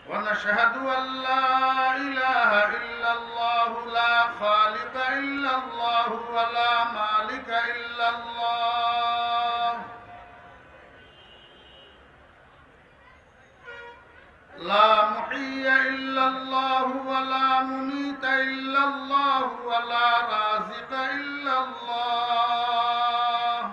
ونشهد أن لا إله إلا الله لا خالق إلا الله ولا مالك إلا الله لا محيي إلا الله ولا مميت إلا الله ولا رازق إلا الله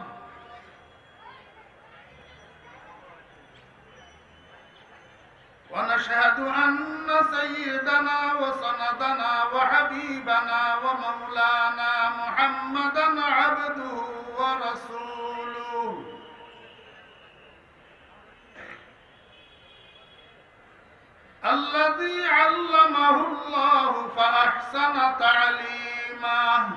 ونشهد أن سيدنا وسندنا وحبيبنا ومولانا محمدا عبده ورسوله الذي علمه الله فأحسن تعليمه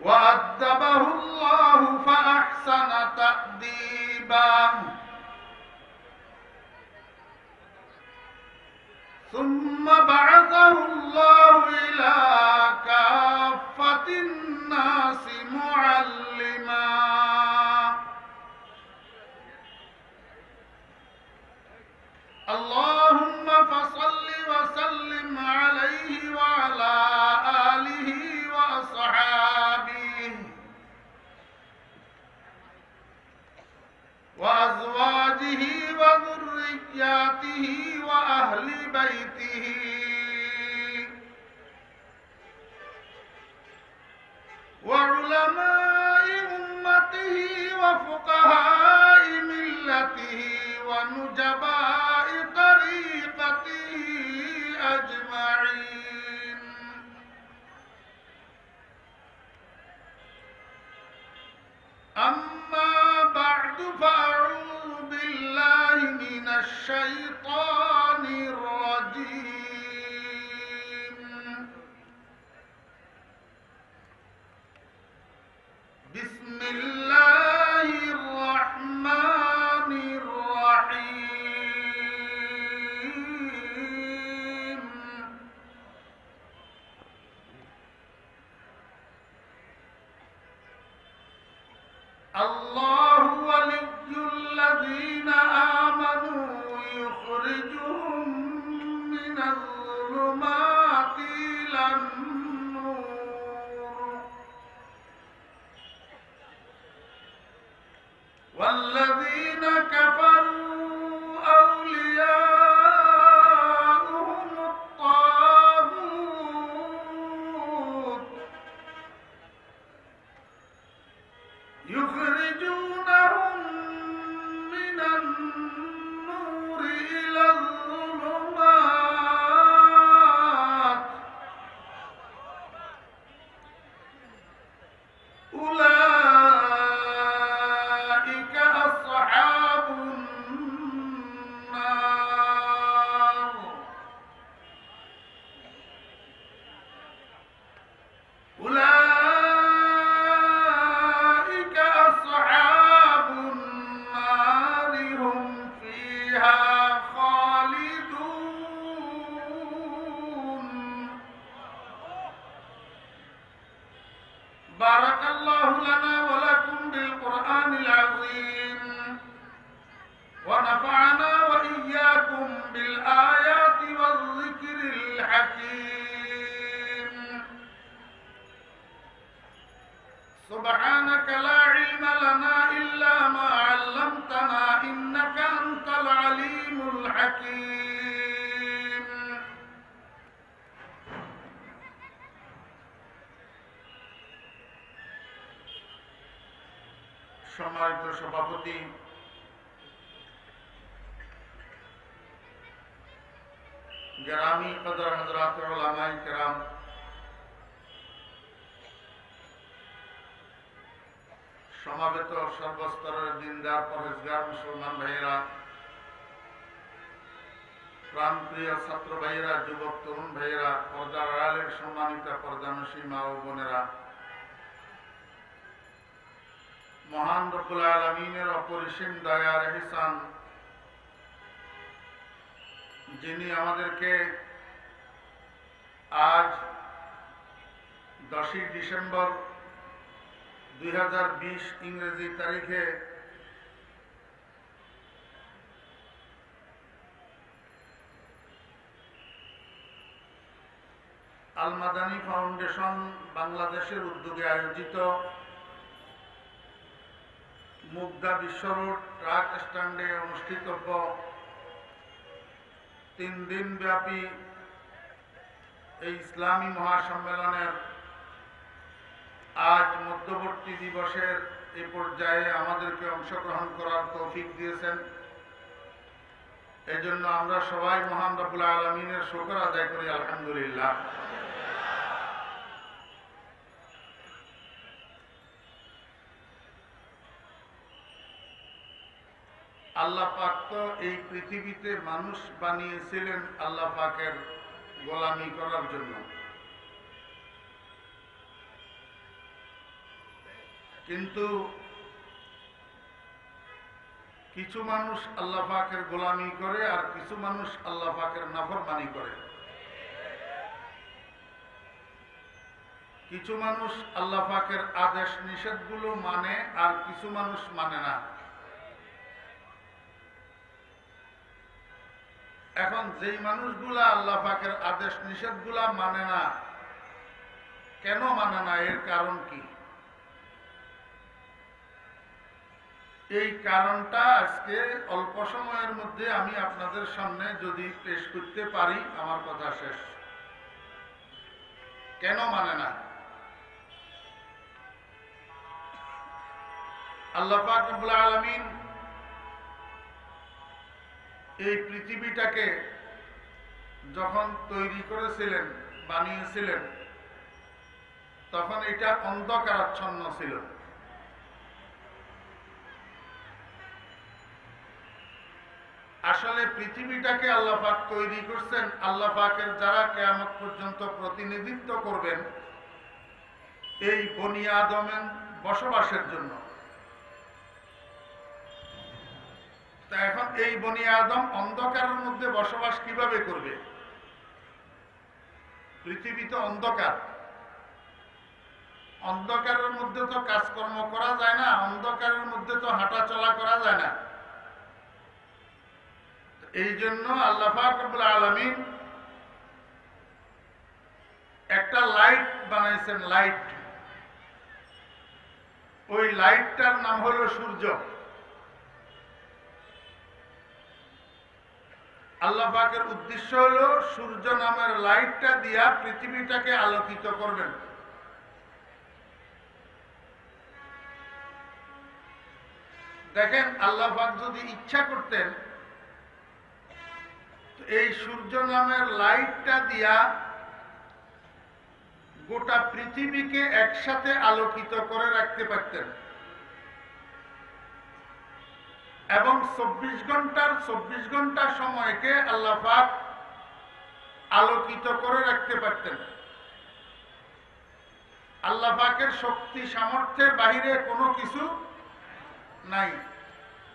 وأدبه الله فأحسن تأديبه ثم بعثه الله إلى كافة الناس معلما اللهم فصل وسلم عليه وعلى آله وأصحابه وأزواجه وذرياته وأهل بيته وعلماء أمته وفقهاء ملته ونجباء طريقته أجمعين أما بعد فأعوذ بالله من الشيطان الرجيم بسم الله الرحمن الرحيم الله ولي الذين آمنوا يخرجهم من الظلمات إلى النور والذين كفروا أولياؤهم الطاغوت يخرجونهم من النور إلى الظلمات أولئك أصحاب النار أولئك أصحاب النار هم فيها خالدون بارك الله لنا ولكم بالقرآن العظيم ونفعنا وإياكم بالآيات والذكر الحكيم سبحانك لا علم لنا إلا ما علمتنا إنك أنت العليم الحكيم সম্মানিত সভাপতি গ্রামী কদর হযরত উলামায়ে কেরাম সমাবেত সর্বস্তরের দিনদার পরহেজগার মুসলমান ভাইয়েরা প্রাণপ্রিয় ছাত্র ভাইয়েরা যুবক তরুণ ভাইয়েরা পর্দার আড়ালের সম্মানিত পর্দানসী মা ও বোনেরা মহান রব্বুল আলামিনের অপরিসীম দয়ার ইহসান যিনি আমাদেরকে আজ 10 ডিসেম্বর 2020 ইংরেজি তারিখে আল মাদানী ফাউন্ডেশন বাংলাদেশের উদ্যোগে আয়োজিত মুগদা বিশ্ব রোড ট্রাক স্ট্যান্ডে অনুষ্ঠিতব্য 3 দিন ব্যাপী এই ইসলামী মহাসম্মেলনের আজ মধ্যবর্তী দিবসের এই পর্যায়ে আমাদেরকে অংশগ্রহণ করার তৌফিক দিয়েছেন। এজন্য আমরা সবাই মহান রব্বুল আলামিনের শুকর আদায় করি, আলহামদুলিল্লাহ। আল্লাহ পাক তো এই পৃথিবীতে মানুষ বানিয়েছিলেন আল্লাহ পাকের গোলামি করার জন্য, কিন্তু কিছু মানুষ আল্লাহ পাকের গোলামি করে আর কিছু মানুষ আল্লাহ পাকের নাফরমানি করে। কিছু মানুষ আল্লাহ পাকের আদেশ নিষেধগুলো মানে আর কিছু মানুষ মানে না। এখন যেই মানুষগুলা আল্লাহ পাকের আদেশ নিষেধগুলা মানে না, কেন মানে না, এর কারণ কি? এই কারণটা আজকে অল্প সময়ের মধ্যে আমি আপনাদের সামনে যদি পেশ করতে পারি, আমার কথা শেষ। কেন মানে না? আল্লাহ পাক রব্বুল আলামিন এই পৃথিবীটাকে যখন তৈরি করেছিলেন, বানিয়েছিলেন, তখন এটা অন্ধকারাচ্ছন্ন ছিল। আসলে পৃথিবীটাকে আল্লাহ পাক তৈরি করছেন আল্লাহ পাকের যারা কিয়ামত পর্যন্ত প্রতিনিধিত্ব করবেন এই বনি আদমের বসবাসের জন্য। তা এখন এই বনি আদম অন্ধকারের মধ্যে বসবাস কিভাবে করবে? পৃথিবী তো অন্ধকার, অন্ধকারের মধ্যে তো কাজকর্ম করা যায় না, অন্ধকারের মধ্যে তো হাঁটা চলা করা যায় না। এই জন্য আল্লাহ পাক রব্বুল আলামিন একটা লাইট বানাইছেন, লাইট। ওই লাইটটার নাম হলো সূর্য। আল্লাহ পাকের উদ্দেশ্য হলো সূর্য নামের লাইটটা দিয়া পৃথিবীটাকে আলোকিত করবেন। দেখেন, আল্লাহ পাক যদি ইচ্ছা করতেন এই সূর্য নামের লাইটটা দিয়া গোটা পৃথিবীকে একসাথে আলোকিত করে রাখতে পারতেন এবং 24 ঘন্টা সময়কে আল্লাহ পাক আলোকিত করে রাখতে পারতেন। আল্লাহ পাকের শক্তি সামর্থ্যের বাহিরে কোনো কিছু নাই।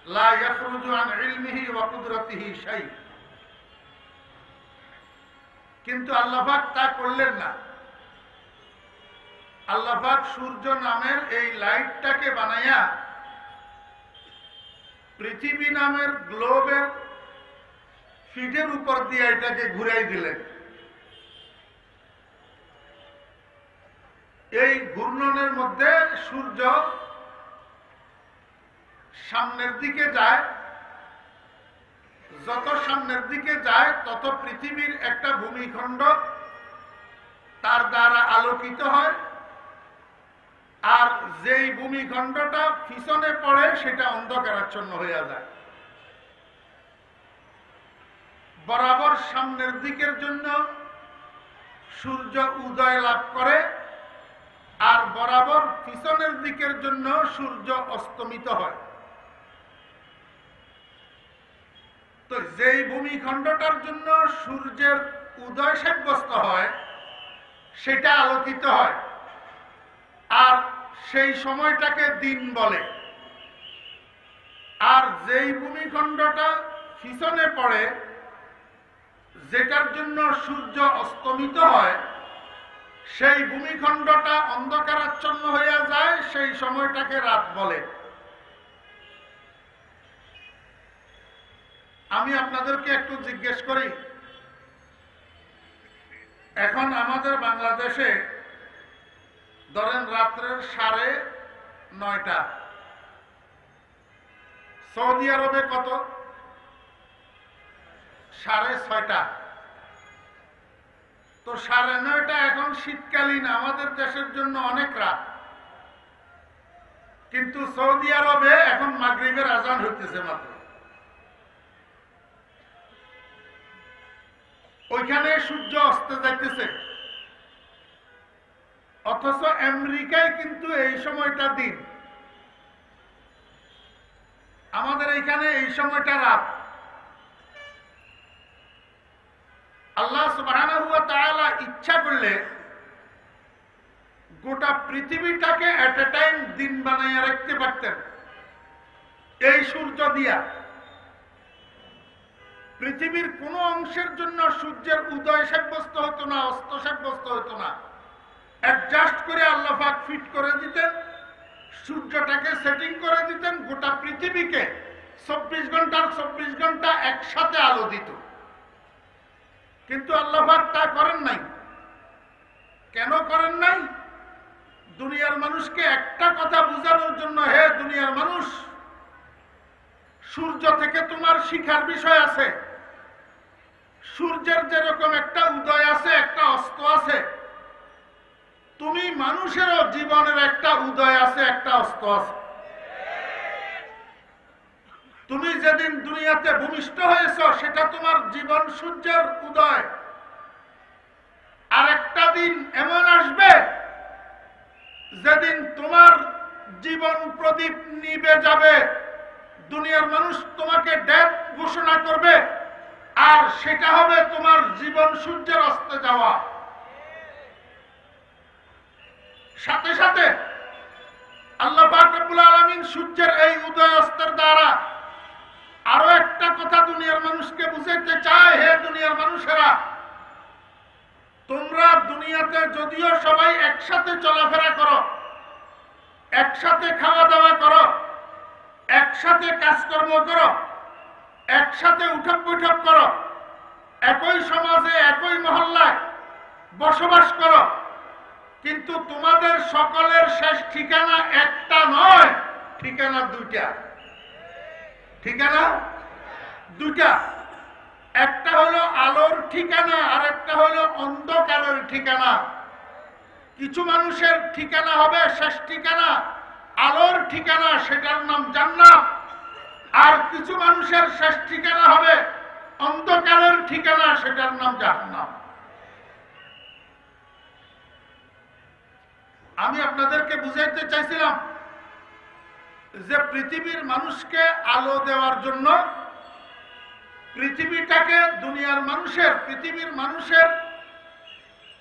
লা ইয়াখরুজু আন ইলমিহি ওয়া কুদরাতিহি শাই। কিন্তু আল্লাহ পাক তা করলেন না। আল্লাহ পাক সূর্য নামের এই লাইটটাকে বানাইয়া পৃথিবী নামের গ্লোবের ফিডের উপর দিয়ে এটাকে ঘুরাই দিলেন। এই ঘূর্ণনের মধ্যে সূর্য সামনের দিকে যায়, যত সামনের দিকে যায় তত পৃথিবীর একটা ভূমিখণ্ড তার দ্বারা আলোকিত হয়, আর যেই ভূমিখণ্ডটা পিছনে পড়ে সেটা অন্ধকারাচ্ছন্ন হয়ে যায়। বরাবর সামনের দিকের জন্য সূর্য উদয় লাভ করে, আর বরাবর পিছনের দিকের জন্য সূর্য অস্তমিত হয়। তো যেই ভূমিখণ্ডটার জন্য সূর্যের উদয় সাব্যস্ত হয় সেটা আলোকিত হয়, আর সেই সময়টাকে দিন বলে। আর যেই ভূমিখণ্ডটা পিছনে পড়ে, যেটার জন্য সূর্য অস্তমিত হয়, সেই ভূমিখণ্ডটা অন্ধকারাচ্ছন্ন হয়ে যায়, সেই সময়টাকে রাত বলে। আমি আপনাদেরকে একটু জিজ্ঞেস করি, এখন আমাদের বাংলাদেশে ধরেন রাত্রের 9:30, সৌদি আরবে কত? 6:30। তো 9:30 এখন শীতকালীন আমাদের দেশের জন্য অনেক রাত, কিন্তু সৌদি আরবে এখন মাগরিবের আজান হইতেছে মাত্র। ওইখানে সূর্য অস্তে যাইতেছে, অথচ আমেরিকায় কিন্তু এই সময়টা দিন, আমাদের এইখানে এই সময়টা রাত। আল্লাহ সুবহানাহু ওয়া তাআলা ইচ্ছা করলে গোটা পৃথিবীটাকে এট এ টাইম দিন বানাইয়া রাখতে পারতেন এই সূর্য দিয়া। পৃথিবীর কোন অংশের জন্য সূর্যের উদয় সাব্যস্ত হতো না, অস্ত সাব্যস্ত হতো না। অ্যাডজাস্ট করে আল্লাহ পাক ফিট করে দিতেন, সূর্যটাকে সেটিং করে দিতেন, গোটা পৃথিবীকে 24 ঘন্টার 24 ঘন্টা একসাথে আলো দিত। কিন্তু আল্লাহ পাক তা করেন নাই। কেন করেন নাই? দুনিয়ার মানুষকে একটা কথা বোঝানোর জন্য, হে দুনিয়ার মানুষ, সূর্য থেকে তোমার শিখার বিষয় আছে। সূর্যের যেরকম একটা উদয় আছে, একটা অস্ত আছে, তুমি মানুষেরও জীবনের একটা উদয় আছে, একটা অস্ত আছে। তুমি যেদিন দুনিয়াতে ভূমিষ্ঠ হয়েছ সেটা তোমার জীবন সূর্যের উদয়। আর একটা দিন এমন আসবে যেদিন তোমার জীবন প্রদীপ নিভে যাবে, দুনিয়ার মানুষ তোমাকে ডেথ ঘোষণা করবে, আর সেটা হবে তোমার জীবন সূর্যের অস্তে যাওয়া। সাথে সাথে আল্লাহ পাক রব্বুল আলামিন সূর্যের এই উদয় অস্তের দ্বারা আরো একটা কথা দুনিয়ার মানুষকে বুঝাইতে চায়, হে দুনিয়ার মানুষেরা, তোমরা দুনিয়াতে যদিও সবাই একসাথে চলাফেরা করো, একসাথে খাওয়া দাওয়া করো, একসাথে কাজকর্ম করো, একসাথে উঠক বৈঠক করো, একই সমাজে একই মহল্লায় বসবাস করো, কিন্তু তোমাদের সকলের শেষ ঠিকানা একটা নয়, ঠিকানা দুইটা। ঠিকানা দুইটা। একটা হলো আলোর ঠিকানা, আর একটা হলো অন্ধকারের ঠিকানা। কিছু মানুষের ঠিকানা হবে শেষ ঠিকানা আলোর ঠিকানা, সেটার নাম জান্নাত। আর কিছু মানুষের শেষ ঠিকানা হবে অন্ধকারের ঠিকানা, সেটার নাম জাহান্নাম। আমি আপনাদেরকে বুঝাইতে চাইছিলাম যে পৃথিবীর মানুষকে আলো দেওয়ার জন্য, পৃথিবীটাকে পৃথিবীর মানুষের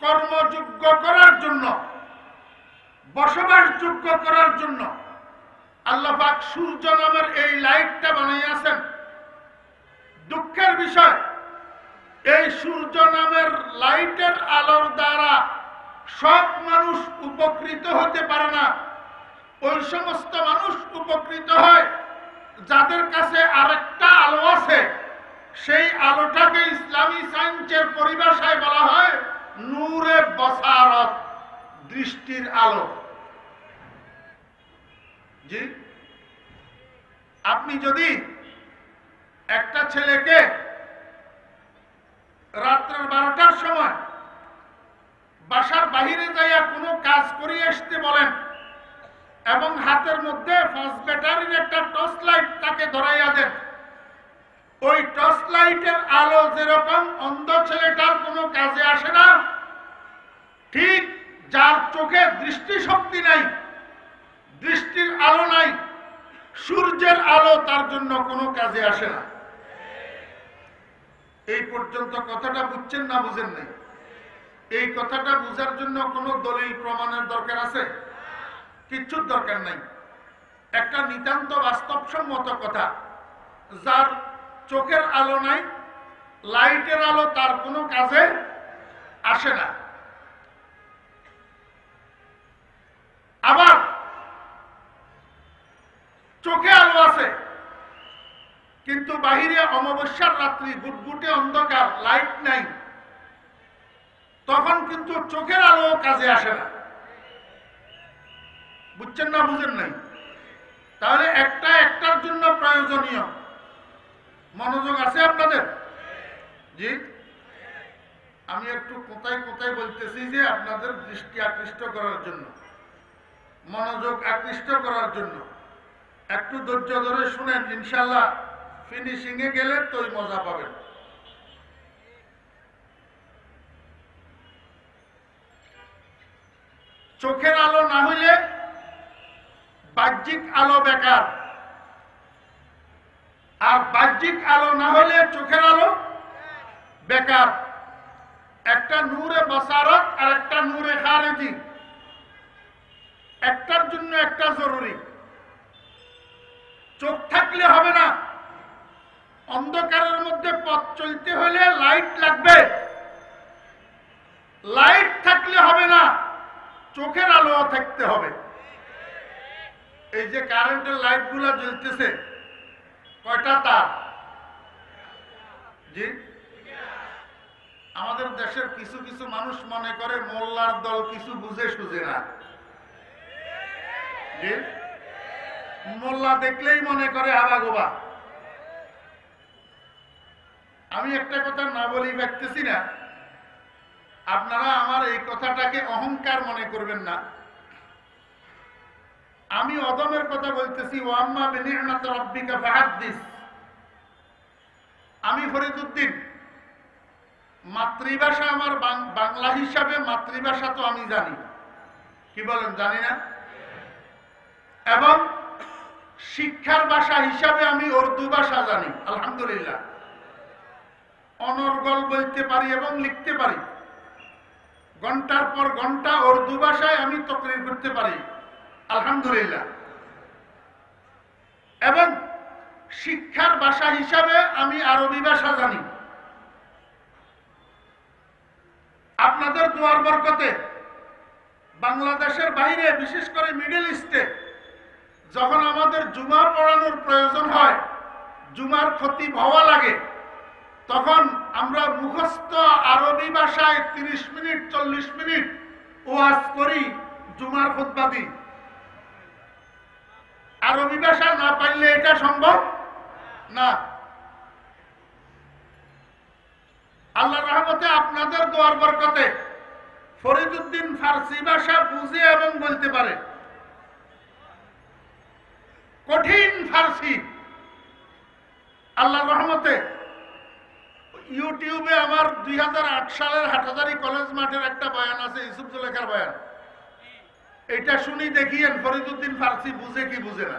কর্মযোগ্য করার জন্য, বসবাসযোগ্য করার জন্য আল্লাহ পাক সূর্য নামের এই লাইটটা বানাইয়াছেন। দুঃখের বিষয়, এই সূর্য নামের লাইটের আলোর দ্বারা সব মানুষ উপকৃত হতে পারে না। ওই সমস্ত মানুষ উপকৃত হয় যাদের কাছে আরেকটা আলো আছে। সেই আলোটাকে ইসলামী সায়েন্সের পরিভাষায় বলা হয় নূরে বসারত, দৃষ্টির আলো। জি, আপনি যদি একটা ছেলেকে রাত্রের 12টার সময় বাসার বাহিরে যাইয়া কোনো কাজ করিয়ে আসতে বলেন এবং হাতের মধ্যে 5 ব্যাটারির একটা টর্চ লাইট তাকে ধরাইয়া দেন, ওই টর্চ লাইটের আলো যেরকম অন্ধ ছেলেটার কোনো কাজে আসে না, ঠিক যার চোখে দৃষ্টিশক্তি নাই, দৃষ্টির আলো নাই, সূর্যের আলো তার জন্য কোনো কাজে আসে না। এই পর্যন্ত কথাটা বুঝছেন না বুঝেন নাই? এই কথাটা বুঝার জন্য কোনো দলিল প্রমাণের দরকার আছে? কিচ্ছুর দরকার নাই। একটা নিতান্ত বাস্তবসম্মত কথা, যার চোখের আলো নাই, লাইটের আলো তার কোনো কাজে আসে না। আবার চোখে আলো আছে কিন্তু বাহিরে অমাবস্যার রাত্রি, গুটগুটে অন্ধকার, লাইট নাই, তখন কিন্তু চোখের আলো কাজে আসে না। বুঝছেন না বুঝেন নাই? তাহলে একটা একটার জন্য প্রয়োজনীয়। মনোযোগ আছে আপনাদের? জি, আমি একটু কোথায় কোথায় বলতেছি যে আপনাদের দৃষ্টি আকৃষ্ট করার জন্য, মনোযোগ আকৃষ্ট করার জন্য। একটু ধৈর্য ধরে শুনেন, ইনশাল্লাহ ফিনিশিং এ গেলে তোই মজা পাবেন। চোখের আলো না হইলে বাহ্যিক আলো বেকার, আর বাহ্যিক আলো না হলে চোখের আলো বেকার। একটা নূরে বাসারত আর একটা নূরে খারেজি, একটার জন্য একটা জরুরি। চোখ থাকলে হবে না, অন্ধকারের মধ্যে পথ চলতে হলে লাইট লাগবে। লাইট থাকলে হবে না, চোখের আলো থাকতে হবে। এই যে কারেন্টের লাইট গুলা জ্বলতেছে, কয়টা তার? জি, আমাদের দেশের কিছু কিছু মানুষ মনে করে মোল্লার দল কিছু বুঝে সুঝে না। জি, মোল্লা দেখলেই মনে করে হাবাগোবা। আমি একটা কথা না বলি ভাবতেছি না, আপনারা আমার এই কথাটাকে অহংকার মনে করবেন না। আমি অদমের কথা বলতেছি। ওয়াম্মা বিনি'মাতি রাব্বিকা ফাহাদ্দিস। আমি ফরিদউদ্দিন, মাতৃভাষা আমার বাংলা হিসাবে, মাতৃভাষা তো আমি জানি, কি বলেন জানি না, এবং শিক্ষার ভাষা হিসাবে আমি উর্দু ভাষা জানি আলহামদুলিল্লাহ। অনর্গল বলতে পারি এবং লিখতে পারি। ঘন্টার পর ঘন্টা উর্দু ভাষায় আমি তাকরীর করতে পারি আলহামদুলিল্লাহ। এবং শিক্ষার ভাষা হিসাবে আমি আরবি ভাষা জানি। আপনাদের দোয়ার বরকতে বাংলাদেশের বাইরে, বিশেষ করে মিডল ইস্টে, যখন আমাদের জুমা পড়ানোর প্রয়োজন হয়, জুমার খতিব হওয়া লাগে, তখন আমরা মুখস্থ আরবি ভাষায় 30 মিনিট 40 মিনিট ওয়াজ করি, জুমার খুতবা দিই। আরবি ভাষা না পারলে এটা সম্ভব না। আল্লাহর রহমতে, আপনাদের দোয়ার বরকতে ফরিদউদ্দিন ফার্সি ভাষা বুঝে এবং বলতে পারে। কঠিন ফার্সি, আল্লাহর রহমতে। ইউটিউবে আমার 2008 সালের হাটহাজারী কলেজ মাঠের একটা বয়ান আছে, ইউসুফ জুলেখার বয়ান। এটা শুনি দেখিয়েন ফরিদউদ্দিন ফার্সি বুঝে কি বুঝে না।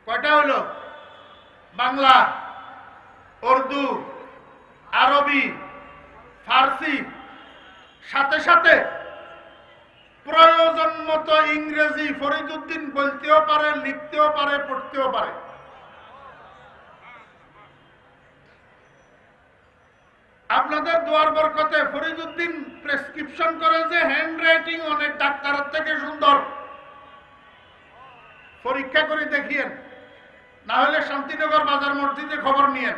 কয়টা হলো? বাংলা, উর্দু, আরবি, ফার্সি, সাথে সাথে প্রয়োজন মতো ইংরেজি ফরিদউদ্দিন বলতেও পারে, লিখতেও পারে, পড়তেও পারে। আপনাদের দোয়ার বরকতে ফরিদউদ্দিন প্রেসক্রিপশন করে যে হ্যান্ড রাইটিং অনেক ডাক্তারের থেকে সুন্দর। পরীক্ষা করে দেখিয়েন, না হলে শান্তিনগর বাজার মসজিদে খবর নিয়েন।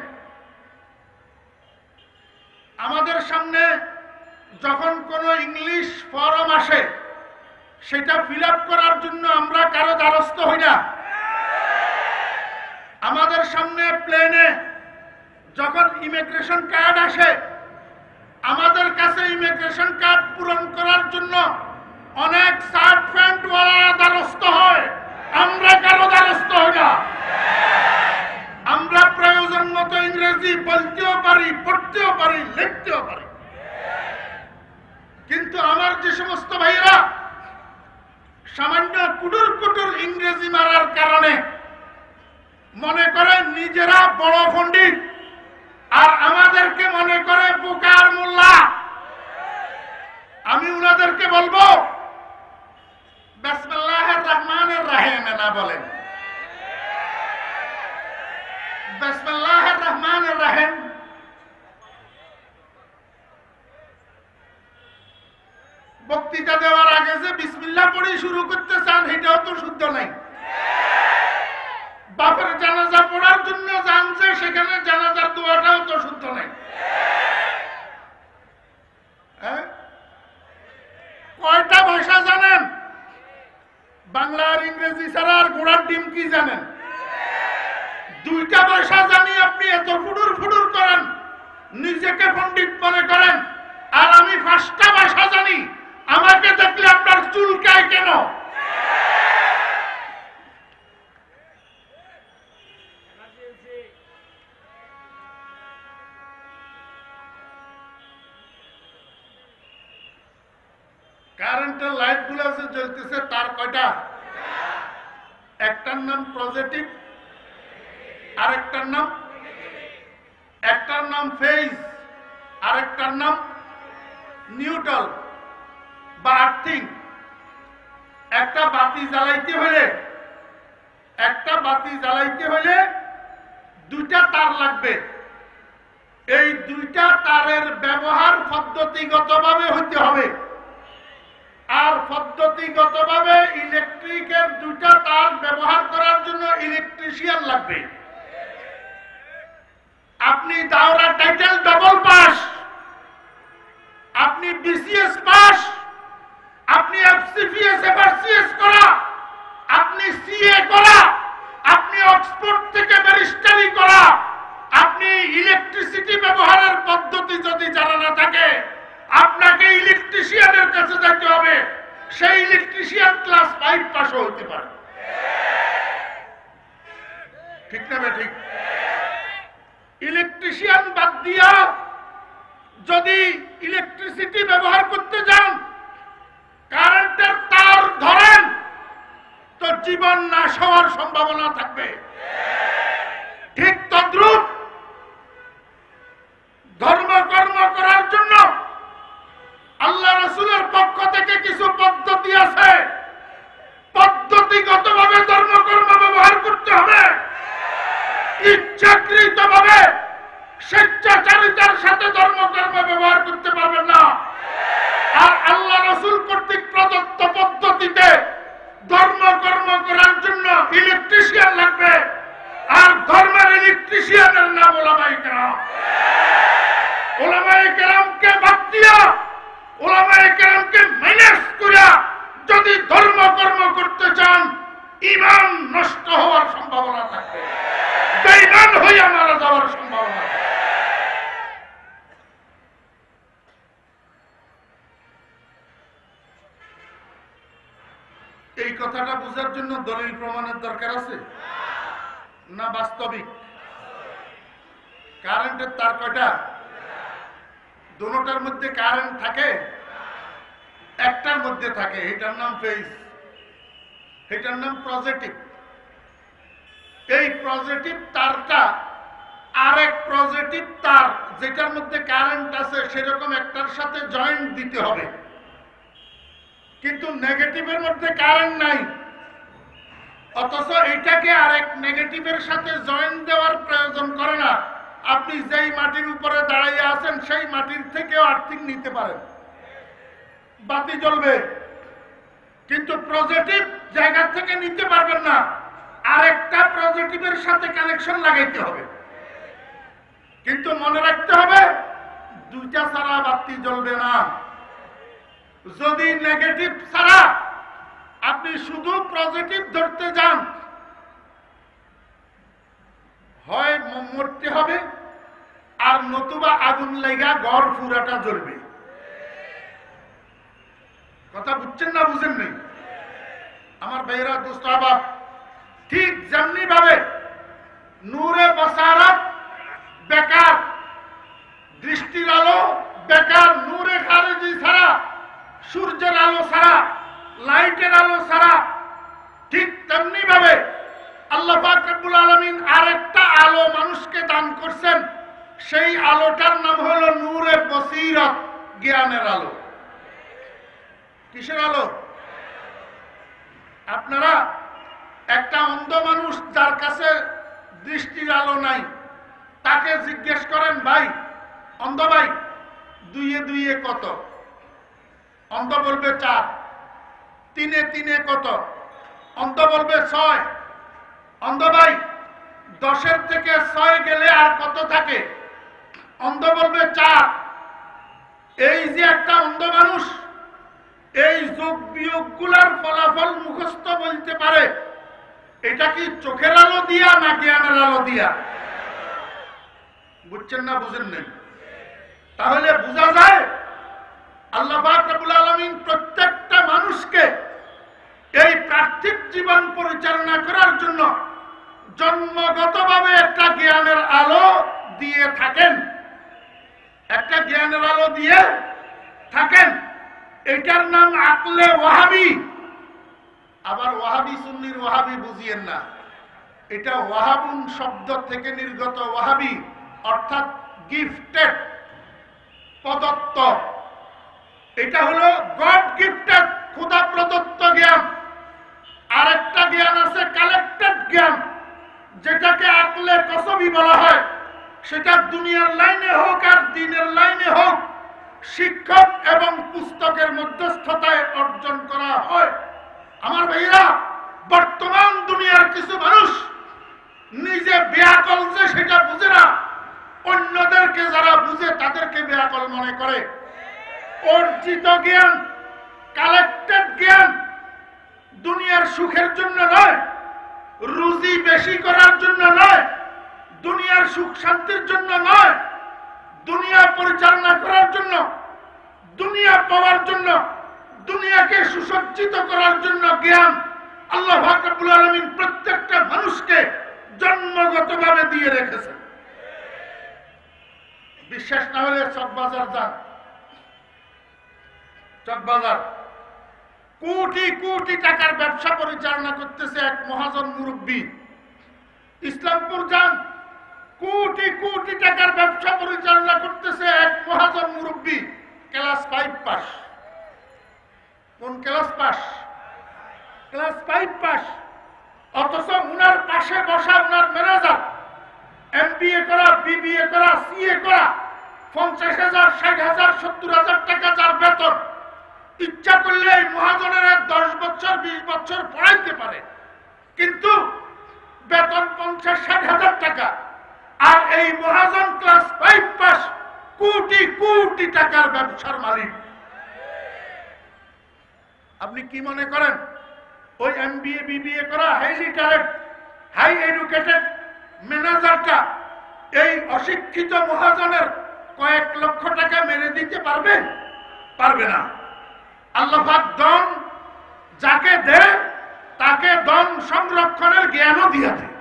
আমাদের সামনে যখন কোনো ইংলিশ ফর্ম আসে, সেটা ফিল আপ করার জন্য আমরা কারো দ্বারস্থ হই না। আমাদের সামনে প্লেনে যখন ইমিগ্রেশন কার্ড আসে, আমাদের কাছে ইমিগ্রেশন কার্ড পূরণ করার জন্য অনেক শার্ট প্যান্ট ওয়ালা দ্বারস্থ হয়, আমরা কারো দ্বারস্থ হই না। আমরা প্রয়োজন মতো ইংরেজি বলতেও পারি, পড়তেও পারি, লিখতেও পারি। কিন্তু আমার যে সমস্ত ভাইয়েরা সামান্য কুটুর কুটুর ইংরেজি মারার কারণে মনে করে নিজেরা বড় পণ্ডিত, আর আমাদেরকে মনে করে বোকার মোল্লা, আমি উনাদেরকে বলবো বিসমিল্লাহির রহমানির রহিম না বলেন। বিসমিল্লাহির রহমানির রহিম। বক্তৃতা দেওয়ার আগে যে বিসমিল্লাহ পড়ে শুরু করতে চান, এটাও তো শুদ্ধ নাই। বাপের জানাজা পড়ার জন্য যান যে, সেখানে জানাজার দোয়াটাও তো শুদ্ধ নাই। দুইটা ভাষা জানি আপনি এত ফুডুর ফুডুর করেন, নিজেকে পণ্ডিত মনে করেন, আর আমি 5টা ভাষা জানি, আমাকে দেখলে আপনার চুলকায় কেন? কারেন্টের লাইট গুলো যে জ্বলতেছে তার কয়টা? একটার নাম পজিটিভ, আরেকটার নাম ফেজ, আরেকটার নাম নিউট্রাল বা আর্থিং। একটা বাতি জ্বালাইতে হলে দুইটা তার লাগবে। এই দুইটা তারের ব্যবহার পদ্ধতিগতভাবে হইতে হবে, আর পদ্ধতিগতভাবে ইলেকট্রিকের দুইটা তার ব্যবহার করার জন্য ইলেকট্রিশিয়ান লাগবে। আপনি দাওরা টাইটেল ডবল পাস, আপনি বিসিএস পাস, আপনি এফসিপিএস এফআরসিএস করা, আপনি সিএ করা, আপনি অক্সফোর্ড থেকে ব্যারিস্টারি করা, আপনি ইলেকট্রিসিটি ব্যবহারের পদ্ধতি যদি জানা না থাকে, আপনাকে ইলেকট্রিশিয়ানের কাছে যেতে হবে। সেই ইলেকট্রিশিয়ান ক্লাস 5 পাস হতে পারে, ঠিক না? ঠিক। ইলেকট্রিশিয়ান বাদ দিয়া যদি ইলেকট্রিসিটি ব্যবহার করতে যান, কারেন্টের তার ধরেন, তো জীবন নাশ হওয়ার সম্ভাবনা থাকবে। ঠিক তদ্রূপ ধর্মকর্ম করার জন্য আল্লাহ রাসূলের পক্ষ থেকে কিছু পদ্ধতি আছে। পদ্ধতিগতভাবে ধর্মকর্ম ব্যবহার করতে হবে, ইচ্ছাকৃতভাবে স্বেচ্ছাচারিতার সাথে ধর্মকর্ম ব্যবহার করতে পারবেন না। আর আল্লাহ রাসূল কর্তৃক প্রদত্ত পদ্ধতিতে ধর্মকর্ম করার জন্য ইলেকট্রিশিয়ান লাগবে, আর ধর্মের ইলেকট্রিশিয়ানের নাম উলামায়ে কেরাম। উলামায়ে কেরামকে বাদ দিয়া, উলামায়ে কেরামকে মাইনাস করিয়া যদি ধর্মকর্ম করতে চান, ঈমান নষ্ট হওয়ার সম্ভাবনা থাকবে, বেঈমান হইয়া মারা যাওয়ার সম্ভাবনা। এই কথাটা বোঝার জন্য দলিল প্রমাণের দরকার আছে না? বাস্তবিক কারেন্টের তার কয়টা? দুটোটার মধ্যে কারেন্ট থাকে, একটার মধ্যে থাকে, এটার নাম ফেজ, এটার নাম পজিটিভ। এই পজিটিভ তারটা আরেক পজিটিভ তার যেটার মধ্যে কারেন্ট আছে সেরকম একটার সাথে জয়েন্ট দিতে হবে, কিন্তু নেগেটিভের মধ্যে কারেন্ট নাই, অথচ এইটাকে আরেক নেগেটিভের সাথে জয়েন্ট দেওয়ার প্রয়োজন করে না। আপনি যেই মাটির উপরে দাঁড়াইয়া আছেন সেই মাটির থেকেও আর্থিং নিতে পারেন, বাতি জ্বলবে, কিন্তু পজিটিভ জায়গা থেকে নিতে পারবেন না, আরেকটা পজিটিভের সাথে কানেকশন লাগাইতে হবে। কিন্তু মনে রাখতে হবে দুইটা ছাড়া বাতি জ্বলবে না। যদি নেগেটিভ ছাড়া আপনি শুধু পজিটিভ ধরতে যান, হয় মরতে হবে, আর নতুবা আগুন লাগা ঘর পুরাটা জ্বলবে। কথা বুঝছেন না বুঝেন নেই আমার ভাইরা দোস্ত আহবাব? ঠিক যেমনি ভাবে নূরে বসারত বেকার, দৃষ্টির আলো বেকার, নূরে খারিজি ছাড়া, সূর্যের আলো ছাড়া, লাইটের আলো ছাড়া, ঠিক তেমনি ভাবে আল্লাহ পাক রব্বুল আলামিন আরেকটা আলো মানুষকে দান করছেন। সেই আলোটার নাম হলো নূরে বসিরত, জ্ঞানের আলো। কিসের আলো? আপনারা একটা অন্ধ মানুষ যার কাছে দৃষ্টির আলো নাই, তাকে জিজ্ঞেস করেন, ভাই অন্ধ ভাই, 2 এ 2 কত? অন্ধ বলবে 4। 3 এ 3 কত? অন্ধ বলবে 6। অন্ধ ভাই 10 এর থেকে 6 গেলে আর কত থাকে? অন্ধ বলবে 4। এই যে একটা অন্ধ মানুষ এই যোগ বিয়োগ গুলার ফলাফল মুখস্থ বলতে পারে, এটা কি চোখের আলো দিয়া না জ্ঞানের আলো দিয়া? বুঝছেন না বুঝেন নাই? তাহলে বোঝা যায় আল্লাহ পাক রব্বুল আলামিন প্রত্যেকটা মানুষকে এই পার্থিব জীবন পরিচালনা করার জন্য জন্মগতভাবে একটা জ্ঞানের আলো দিয়ে থাকেন, একটা জ্ঞানের আলো দিয়ে থাকেন। এটার নাম আকলে ওয়াহাবি। আবার ওয়াহাবি সুন্নির ওয়াহাবি বুঝিয়েন না, এটা ওয়াহাবুন শব্দ থেকে নির্গত। ওয়াহাবি অর্থাৎ গিফটেড, প্রদত্ত। এটা হলো গড গিফটেড, খোদা প্রদত্ত জ্ঞান। আরেকটা জ্ঞান আছে কালেক্টেড জ্ঞান, যেটাকে আকলে কসবি বলা হয়। সেটা দুনিয়ার লাইনে হোক আর দ্বীনের লাইনে হোক, শিক্ষক এবং পুস্তকের মধ্যস্থতায় অর্জন করা হয়। আমার ভাইরা, বর্তমান দুনিয়ার কিছু মানুষ নিজে বেয়াকল যে সেটা বুঝে না, অন্যদেরকে যারা বুঝে তাদেরকে বেয়াকল মনে করে। অর্জিত জ্ঞান, কালেক্টেড জ্ঞান দুনিয়ার সুখের জন্য নয়, রুজি বেশি করার জন্য নয়, দুনিয়ার সুখ শান্তির জন্য নয়, দুনিয়া পরিচালনা করার জন্য, দুনিয়া পাওয়ার জন্য, দুনিয়াকে সুসজ্জিত করার জন্য জ্ঞান আল্লাহ পাক রব্বুল আলামিন প্রত্যেকটা মানুষকে জন্মগতভাবে দিয়ে রেখেছেন। বিশ্বাস না হলে চকবাজার যান। চকবাজার কোটি কোটি টাকার ব্যবসা পরিচালনা করতেছে এক মহাজন মুরব্বী। ইসলামপুর যান, কোটি কোটি টাকার ব্যবসা পরিচালনা করতেছে এক মহাজন মুরব্বী, ক্লাস 5 পাস। কোন ক্লাস পাস? Class 5 pass. অথচ উনার পাশে বসা উনার ম্যানেজার, MBA করা, BBA করা, CA করা, 50,000, 60,000, 70,000 টাকা যার বেতন, ইচ্ছা করলে এই মহাজনের 10 বছর 20 বছর পড়াইতে পারে, কিন্তু বেতন 50-60,000 টাকা। আর এই মহাজন ক্লাস 5 পাস, কোটি কোটি টাকার ব্যবসার মালিক। আপনি কি মনে করেন ওই MBA BBA করা হাইলি ট্যালেন্ট, হাই এডুকেটেড ম্যানেজারটা এই অশিক্ষিত মহাজনের কয়েক লক্ষ টাকা মেরে দিতে পারবে? পারবে না। আল্লাহ পাক ধন যাকে দেয় তাকে ধন সংরক্ষণের জ্ঞানও দিয়ে দেয়।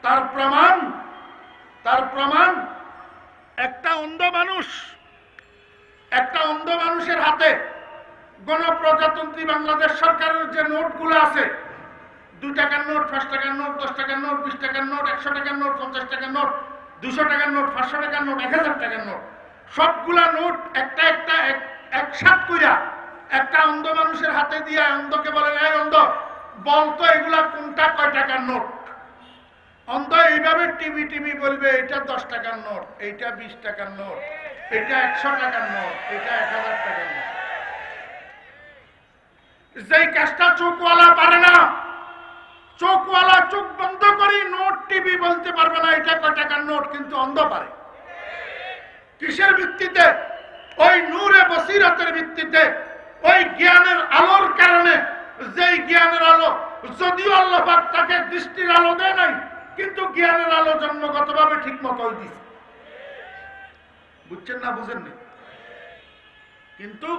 তার প্রমাণ একটা অন্ধ মানুষের হাতে গণপ্রজাতন্ত্রী বাংলাদেশ সরকারের যে নোটগুলো আছে, 2 টাকার নোট, 5 টাকার নোট, 10 টাকার নোট, 20 টাকার নোট, 100 টাকার নোট, 50 টাকার নোট, 200 টাকার নোট, 500 টাকার নোট, 1000 টাকার নোট, সবগুলা নোট একটা একসাথ কইরা একটা অন্ধ মানুষের হাতে দিয়া অন্ধকে বলেন, এই অন্ধ বলতো এগুলা কোনটা কয় টাকার নোট। অন্ধ এইভাবে টিভি বলবে, এটা 10 টাকার নোট, এইটা 20 টাকার নোট, এটা 100 টাকার নোট, এটা 1000 টাকার নোট। যেই কাজটা চোখওয়ালা পারে না, চোখওয়ালা চোখ বন্ধ করে নোট টিভি বলতে পারবে না এটা কয় টাকার নোট, কিন্তু অন্ধ পারে। কিসের ভিত্তিতে? ওই নূরে বসিরতের ভিত্তিতে, ওই জ্ঞানের আলোর কারণে। যেই জ্ঞানের আলো, যদিও আল্লাহ পাক তাকে দৃষ্টির আলো দেয় নাই, কিন্তু জ্ঞানের আলো জন্মগতভাবে ঠিক মতো দিয়েছে। বুঝছেন না বুঝেন না? কিন্তু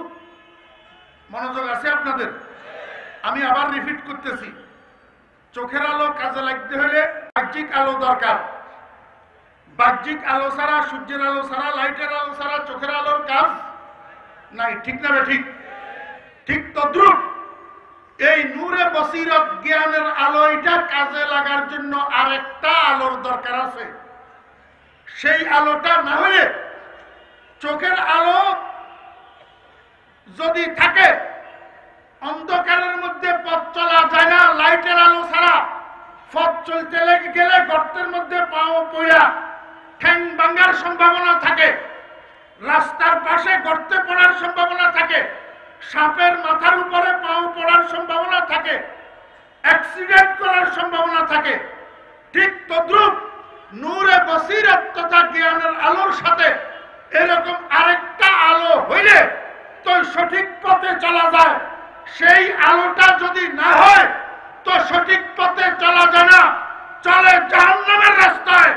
মনোযোগ আছে আপনাদের? আমি আবার রিপিট করতেছি, চোখের আলো কাজে লাগতে হলে বাহ্যিক আলো দরকার। বাহ্যিক আলো ছাড়া, সূর্যের আলো ছাড়া, লাইটের আলো ছাড়া চোখের আলোর কাজ নাই। ঠিক না? ঠিক তদ্রুপ এই নূরে বসিরত জ্ঞানের আলো, এটা কাজে লাগার জন্য আরেকটা আলোর দরকার আছে। সেই আলোটা না হলে, চোখের আলো যদি থাকে, অন্ধকারের মধ্যে পথ চলা যায় না। লাইটের আলো ছাড়া পথ চলতে গেলে গর্তের মধ্যে পাও পড়া ঠ্যাং ভাঙার সম্ভাবনা থাকে, রাস্তার পাশে গর্তে পড়ার সম্ভাবনা থাকে, সাপের মাথার উপরে পাও পড়ার সম্ভাবনা থাকে, অ্যাক্সিডেন্ট করার সম্ভাবনা থাকে। ঠিক তদ্রুপ নূরে বসিরত তথা জ্ঞানের আলোর সাথে এরকম আরেকটা আলো হইলে তো সঠিক পথে চলা যায়। সেই আলোটা যদি না হয়, তো সঠিক পথে চলা যায় না, চলে জাহান্নামের রাস্তায়,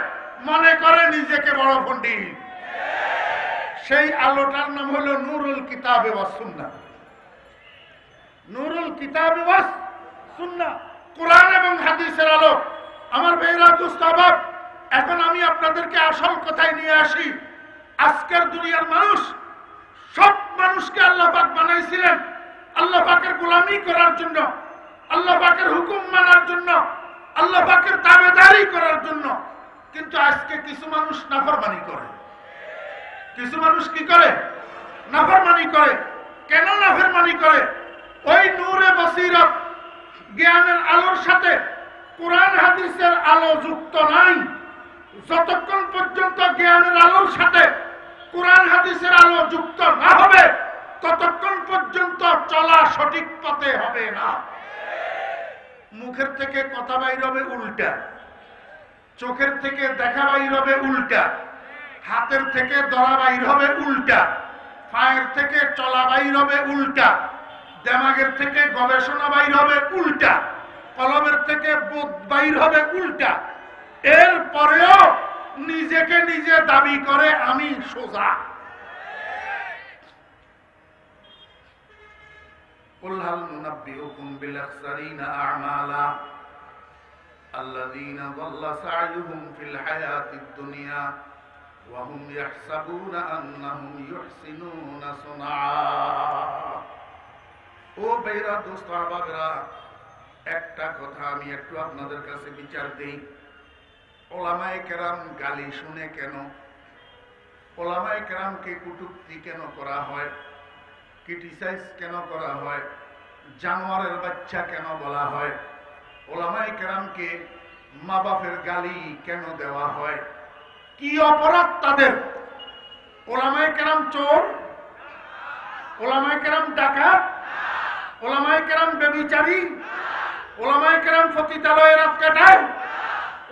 মনে করে নিজেকে বড় পণ্ডিত। সেই আলোটার নাম হলো নূরুল কিতাবে ওয়াস সুন্নাহ। নূরুল কিতাবে ওয়াস সুন্নাহ, কোরআন এবং হাদিসের আলো। আমার ভাইরা দুস্তাবাব, এখন আমি আপনাদেরকে আসল কথায় নিয়ে আসি। আজকের দুনিয়ার মানুষ, সব মানুষকে আল্লাহ পাক বানাইছিলেন আল্লাহ পাকের গোলামি করার জন্য, আল্লাহ পাকের হুকুম মানার জন্য, আল্লাহ পাকের তাবেদারি করার জন্য। কিন্তু আজকে কিছু মানুষ নাফরমানি করে। কিছু মানুষ কি করে? নাফরমানি করে। কেন নাফরমানি করে? ওই নূরে বসিরত, জ্ঞানের আলোর সাথে কোরআন হাদিসের আলো যুক্ত নাই। যতক্ষণ পর্যন্ত জ্ঞানের আলোর সাথে কোরআন হাদিসের আলো যুক্ত না হবে, ততক্ষণ পর্যন্ত চলা সঠিক পথে হবে না। মুখের থেকে কথা বাইর হবে উল্টা, চোখের থেকে দেখা বাইর হবে উল্টা, হাতের থেকে ধরা বাইর হবে উল্টা, পায়ের থেকে চলা বাইর হবে উল্টা, দিমাগের থেকে গবেষণা বাইর হবে উল্টা, কলমের থেকে বোধ বাইর হবে উল্টা। এরপরেও নিজেকে নিজে দাবি করে আমি সোজা। قل هل ننبئكم بالأخسرين أعمالا الذين ضل سعيهم في الحياة الدنيا وهم يحسبون أنهم يحسنون صنعا। ও ভাইরা, দোস্ত আহবাবরা, একটা কথা আমি একটু আপনাদের কাছে বিচার দেই। ওলামায়ে কেরাম গালি শুনে কেন? ওলামায়ে কেরামকে কটূক্তি কেন করা হয়? ক্রিটিসাইজ কেন করা হয়? জানোয়ারের বাচ্চা কেন বলা হয়? ওলামায়ে কেরামকে মা বাপের গালি কেন দেওয়া হয়? কি অপরাধ তাদের? ওলামায়ে কেরাম চোর? ওলামায়ে কেরাম ডাকাত? ওলামায়ে কেরাম ব্যভিচারী? ওলামায়ে কেরাম পতিতালয়ে রাত কাটায়?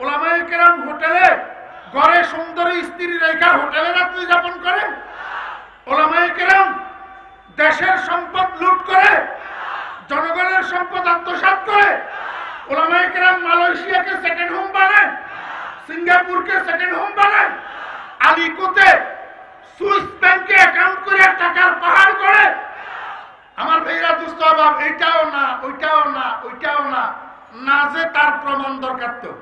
ওলামায়ে কেরাম হোটেলে ঘরে সুন্দরী স্ত্রী রেখা হোটেলে রাত্রি যাপন করে? ওলামায়ে কেরাম দেশের সম্পদ লুট করে, জনগণের সম্পদ আত্মসাৎ করে? ওলামায়ে কেরাম মালয়েশিয়াকে সেকেন্ড হোম বানায়, সিঙ্গাপুরকে সেকেন্ড হোম বানায়, আলিকোতে সুইস ব্যাংকে অ্যাকাউন্ট করে টাকার পাহাড় করে? আমার ভাইরা দুস্তাবাব, এটাও না, ওইটাও না, ওইটাও না, না যে তার প্রমাণ দরকার। তো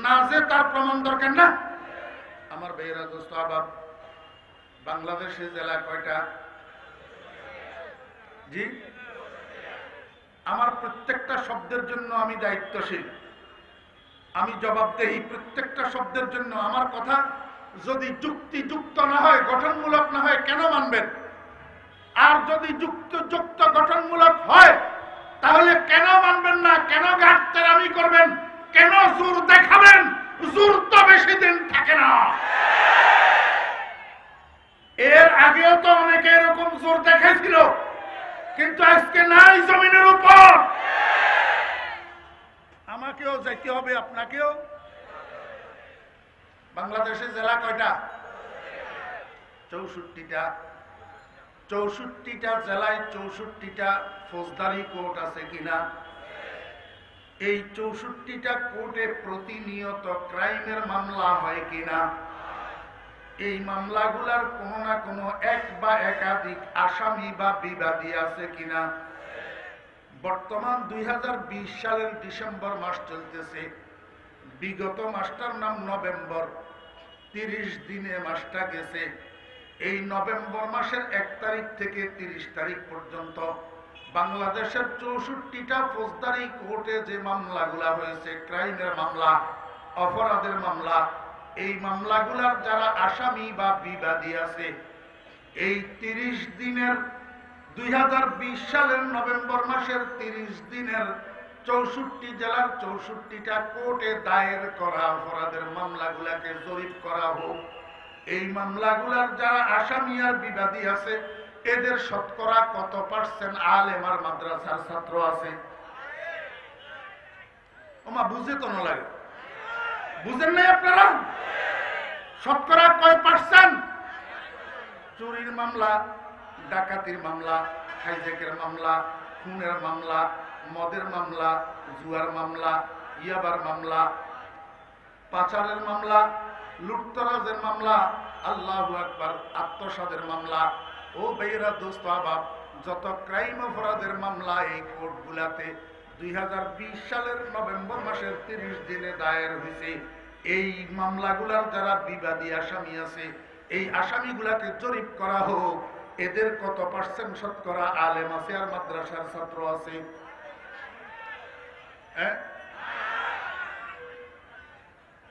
না যে তার প্রমাণ দরকার না? আমার ভাইরা দুস্তাবাব, বাংলাদেশের জেলা কয়টা? জি, আমার প্রত্যেকটা শব্দের জন্য আমি দায়িত্বশীল, আমি জবাবদেহি প্রত্যেকটা শব্দের জন্য। আমার কথা যদি যুক্তিযুক্ত না হয়, গঠনমূলক না হয়, কেন মানবেন? আর যদি যুক্ত গঠনমূলক হয়, তাহলে কেন মানবেন না? কেন গাটতেরামি করবেন? কেন জোর দেখাবেন? জোর তো বেশি দিন থাকে না। এর আগেও তো অনেকে এরকম জোর দেখাইছিল, কিন্তু আজকে নাই জমিনের উপর। আমাকেও যাইতে হবে, আপনাকেও। বাংলাদেশের জেলা কয়টা? 64টা। 64টা জেলায় 64টা ফৌজদারি কোর্ট আছে কিনা? এই 64টা কোর্টে প্রতিনিয়ত ক্রাইমের মামলা হয় কিনা? এই মামলাগুলার কোনো না কোনো এক বা একাধিক আসামি বা বিবাদী আছে কিনা? বর্তমান 2020 সালের ডিসেম্বর মাস চলতেছে, বিগত মাসটার নাম নভেম্বর। 30 দিনে মাসটা গেছে। এই নভেম্বর মাসের 1 তারিখ থেকে 30 তারিখ পর্যন্ত বাংলাদেশের 64টা ফৌজদারি কোর্টে যে মামলাগুলা হয়েছে, ক্রাইমের মামলা, অপরাধের মামলা, এই মামলাগুলার যারা আসামি বা বিবাদী আছে, এই 30 দিনের 2020 সালের নভেম্বর মাসের 30 দিনের 64 জেলার 64টা কোর্টে দায়ের করা অপরাধের মামলাগুলাকে জরিপ করা হোক। এই মামলাগুলার যারা আসামি আর বিবাদী আছে, এদের শতকরা কত পার্সেন্ট আলেম আর মাদ্রাসার ছাত্র আছে? ওমা বুঝে তো না লাগে, বুঝেন নাই আপনারা? শতকরা কয় পার্সেন্ট? চুরির মামলা, ডাকাতির মামলা, হাইজ্যাকের মামলা, খুনের মামলা, মদের মামলা, জুয়ার মামলা, ইয়াবার মামলা, পাচারের মামলা, লুটতরাজের মামলা, আল্লাহু আকবার, আত্মসাদের মামলা। ও বেইরা দোস্ত আবাব, যত ক্রাইম অপরাধের মামলা এই কোর্টগুলাতে 2020 সালের নভেম্বর মাসের 30 দিনে দায়ের হয়েছে। এই মামলাগুলার যারা বিবাদী আসামি আছে, এই আসামিগুলাকে জরিপ করা হোক, এদের কত পার্সেন্ট শতকরা আলেম আছে আর মাদ্রাসার ছাত্র আছে?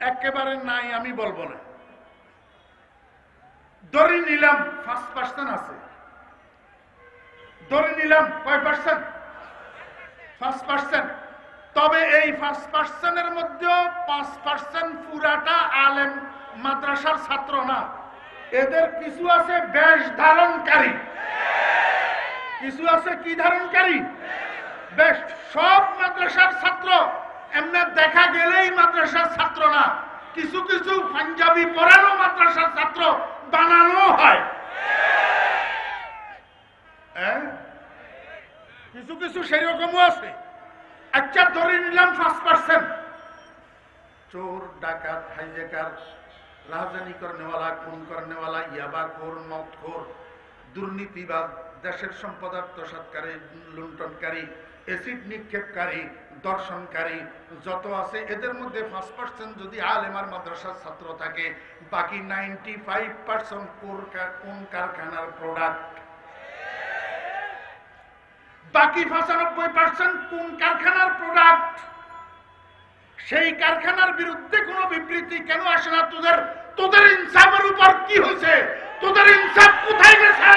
একেবারে নাই আমি বলবো না। ধরে নিলাম 5% আছে, ধরে নিলাম কয় পার্সেন্ট? 5%। তবে এই 5%-এর মধ্যে 5% পুরাটা আলেম মাদ্রাসার ছাত্র না। এদের কিছু আছে বেশ ধারণকারী, কিছু আছে কি ধারণকারী? বেশ। সব মাদ্রাসার ছাত্র এমনি দেখা গেলেই মাদ্রাসার ছাত্র না, কিছু কিছু পাঞ্জাবি পরানো মাদ্রাসার ছাত্র বানানো হয়। কিছু কিছু সেই রকমও আছে। আচ্ছা ধরে নিলাম 5%। চোর, ডাকাত, হাইজেকার, রাজধানী করনেওয়ালা, খুন করনেওয়ালা, ইয়াবাখোর, মদখোর, দুর্নীতিবাদ, দেশের সম্পদ আত্মসাৎকারী, লুণ্ঠনকারী, এসিড নিক্ষেপকারী, দর্শনকারী যত আছে, এদের মধ্যে 5% যদি আলেম আর মাদ্রাসার ছাত্র থাকে, বাকি 95% কোন কারখানার প্রোডাক্ট? বাকি 95% কোন কারখানার প্রোডাক্ট? সেই কারখানার বিরুদ্ধে কোন বিবৃতি কেন আসে না? তোদের ইনসাফের উপর কি হয়েছে? তোদের ইনসাফ কোথায় গেছে?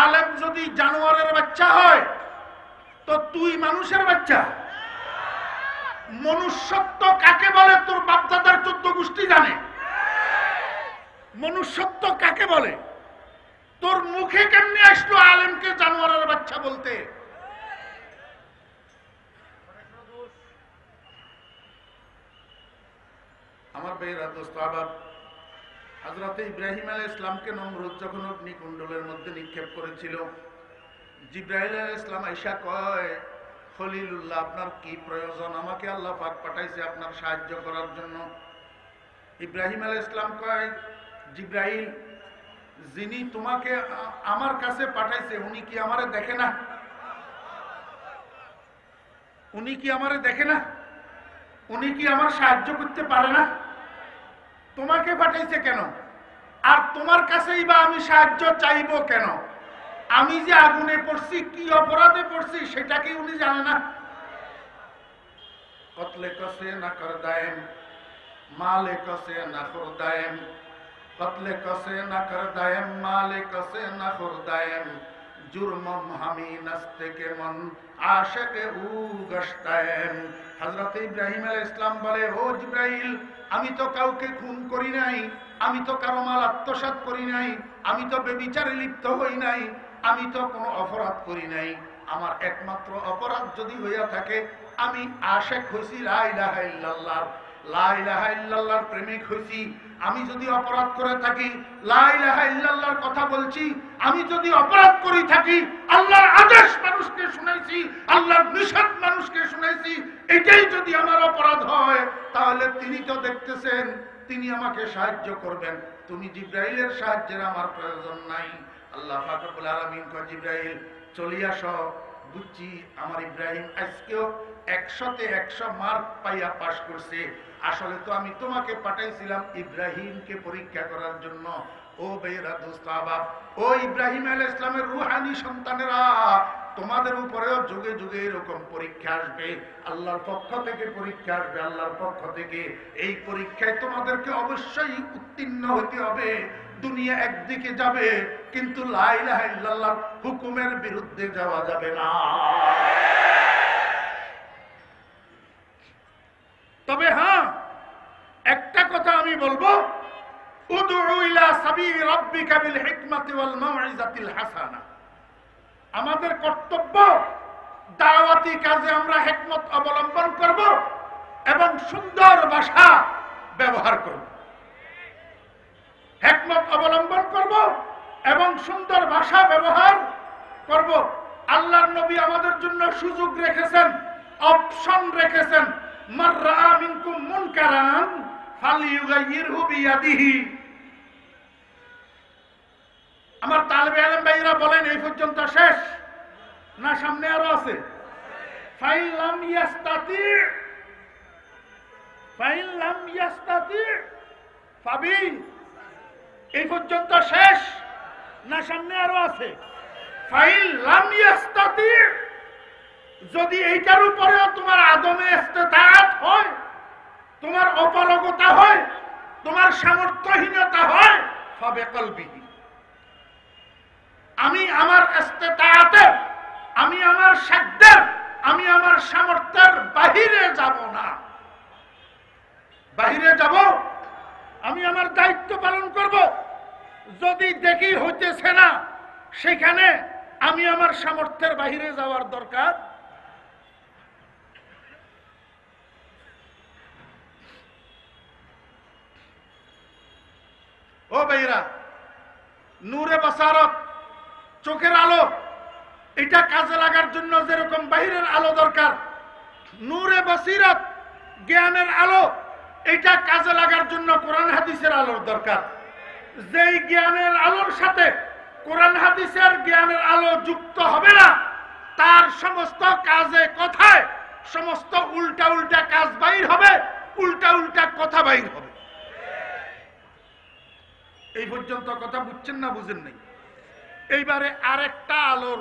আলেম যদি জানোয়ারের বাচ্চা হয় তো তুই মানুষের বাচ্চা। মনুষ্যত্ব কাকে বলে তোর বাপদাদার 14 গোষ্ঠী জানে। মনুষ্যত্ব কাকে বলে? তোর মুখে কেমনে আসলো আলেমকে জানোয়ারের বাচ্চা বলতে? আমার ভাইরা দোস্ত, আবার হযরতে ইব্রাহিম আলাইহিস সালামকে নমরুদ যখন অগ্নিকুণ্ডলের মধ্যে নিক্ষেপ করেছিল, জিবরাইল আলাইহিস সালাম আয়েশা কয়, খলিলুল্লাহ আপনার কি প্রয়োজন? আমাকে আল্লাহ পাক পাঠাইছে আপনার সাহায্য করার জন্য। ইব্রাহিম আলাইহিস সালাম কয়, জিবরাইল, যিনি তোমাকে আমার কাছে পাঠাইছে উনি কি আমারে দেখে না? উনি কি আমারে দেখে না? উনি কি আমার সাহায্য করতে পারে না? তোমাকে পাঠাইছে কেন? আর তোমার কাছেই বা আমি সাহায্য চাইবো কেন? আমি যে আগুনে পড়ছি, কি অপরাধে পড়ছি সেটা কি উনি জানে না? কতলে কসে না কর দায়েম, মালে কসে না কর দায়েম, কতলে কসে না কর দায়েম, মালে কসে না কর দায়েম, জুরমম হামি নস্তে কে মন আশকে উ গশতায়েম। হযরত ইব্রাহিম আলাইহিস সালাম বলে, ও জিবরাইল, আমি তো কাউকে খুন করি নাই, আমি তো কারো মাল আত্মসাৎ করি নাই, আমি তো ব্যভিচারে লিপ্ত হই নাই, আমি তো কোনো অপরাধ করি নাই। আমার একমাত্র অপরাধ যদি হইয়া থাকে, আমি আশিক হইছি লা ইলাহা ইল্লাল্লাহ, লা ইলাহা ইল্লাল্লাহর প্রেমিক হইছি। আমি যদি অপরাধ করে থাকি, লা ইলাহা ইল্লাল্লাহর কথা বলছি। আমি যদি অপরাধ করি থাকি, আল্লাহর আদেশ মানুষকে শুনাইছি, আল্লাহর নিষেধ মানুষকে শুনাইছি, এটাই যদি আমার অপরাধ হয়, তাহলে তিনি তো দেখতেছেন, তিনি আমাকে সাহায্য করবেন। তুমি জিবরাইলের সাহায্যের আমার প্রয়োজন নাই। আল্লাহ পাক রব্বুল আলামিন কয়, জিবরাইল চলে আসো। বুঝছি আমার ইব্রাহিম আজকেও 100-তে 100 মার্ক পাইয়া পাশ করছে। আসলে তো আমি তোমাকে পাঠাইছিলাম ইব্রাহিমকে পরীক্ষা করার জন্য। ও বেরা দোস্ত আবাব, ও ইব্রাহিম আলাইহিস সালামের রূহানি সন্তানেরা, তোমাদের উপরেও যুগে যুগে এরকম পরীক্ষা আসবে। আল্লাহর পক্ষ থেকে পরীক্ষা আসবে, আল্লাহর পক্ষ থেকে। এই পরীক্ষায় তোমাদেরকে অবশ্যই উত্তীর্ণ হতে হবে। দুনিয়া একদিকে যাবে, কিন্তু লা ইলাহা ইল্লাল্লাহর হুকুমের বিরুদ্ধে যাওয়া যাবে না। তবে হ্যাঁ, একটা কথা আমি বলবো, উদউ ইলা সাবিলি রাব্বিকা বিল হিকমাতি ওয়াল মাউইজাতিল হাসানা। আমাদের কর্তব্য দাওয়াতি কাজে আমরা হিকমত অবলম্বন করব এবং সুন্দর ভাষা ব্যবহার করব। হিকমত অবলম্বন করব এবং সুন্দর ভাষা ব্যবহার করব। আল্লাহর নবী আমাদের জন্য সুযোগ রেখেছেন, অপশন রেখেছেন। মান রাআ মিনকুম মুনকারান ফালইউগাইয়িরহু বিয়াদিহি। আমার তালেবে ইলম ভাইরা বলেন এই পর্যন্ত শেষ না সামনে আরো আছে? ফাইন লাম ইয়াস্তাতি ফাবি। এই পর্যন্ত শেষ না সামনে আরো আছে? ফাইন লাম ইয়াস্তাতি, যদি এইটার উপরেও তোমার আদমে ইস্তেতাআত হয়, তোমার অপারগতা হয়, তোমার সামর্থ্যহীনতা হয়, ফাবিকলবিহি। আমি আমার ইস্তেতাআতে, আমি আমার সাধ্যের, আমি আমার সামর্থ্যের বাহিরে যাব না। বাহিরে যাব, আমি আমার দায়িত্ব পালন করব। যদি দেখি হইতেছে না, সেখানে আমি আমার সামর্থ্যের বাহিরে যাওয়ার দরকার। ও ভাইরা, নূরে বাসারত, চোখের আলো, এটা কাজে লাগার জন্য যেরকম বাহিরের আলো দরকার, নূরে বসিরত, জ্ঞানের আলো, এটা কাজে লাগার জন্য কোরআন হাদিসের আলোর দরকার। যেই জ্ঞানের আলোর সাথে কোরআন হাদিসের জ্ঞানের আলো যুক্ত হবে না, তার সমস্ত কাজে কথায় সমস্ত উল্টা উল্টা কাজ বাইর হবে, উল্টা উল্টা কথা বাইর হবে। এই পর্যন্ত কথা বুঝছেন না বুঝেন নাই? এইবারে আরেকটা আলোর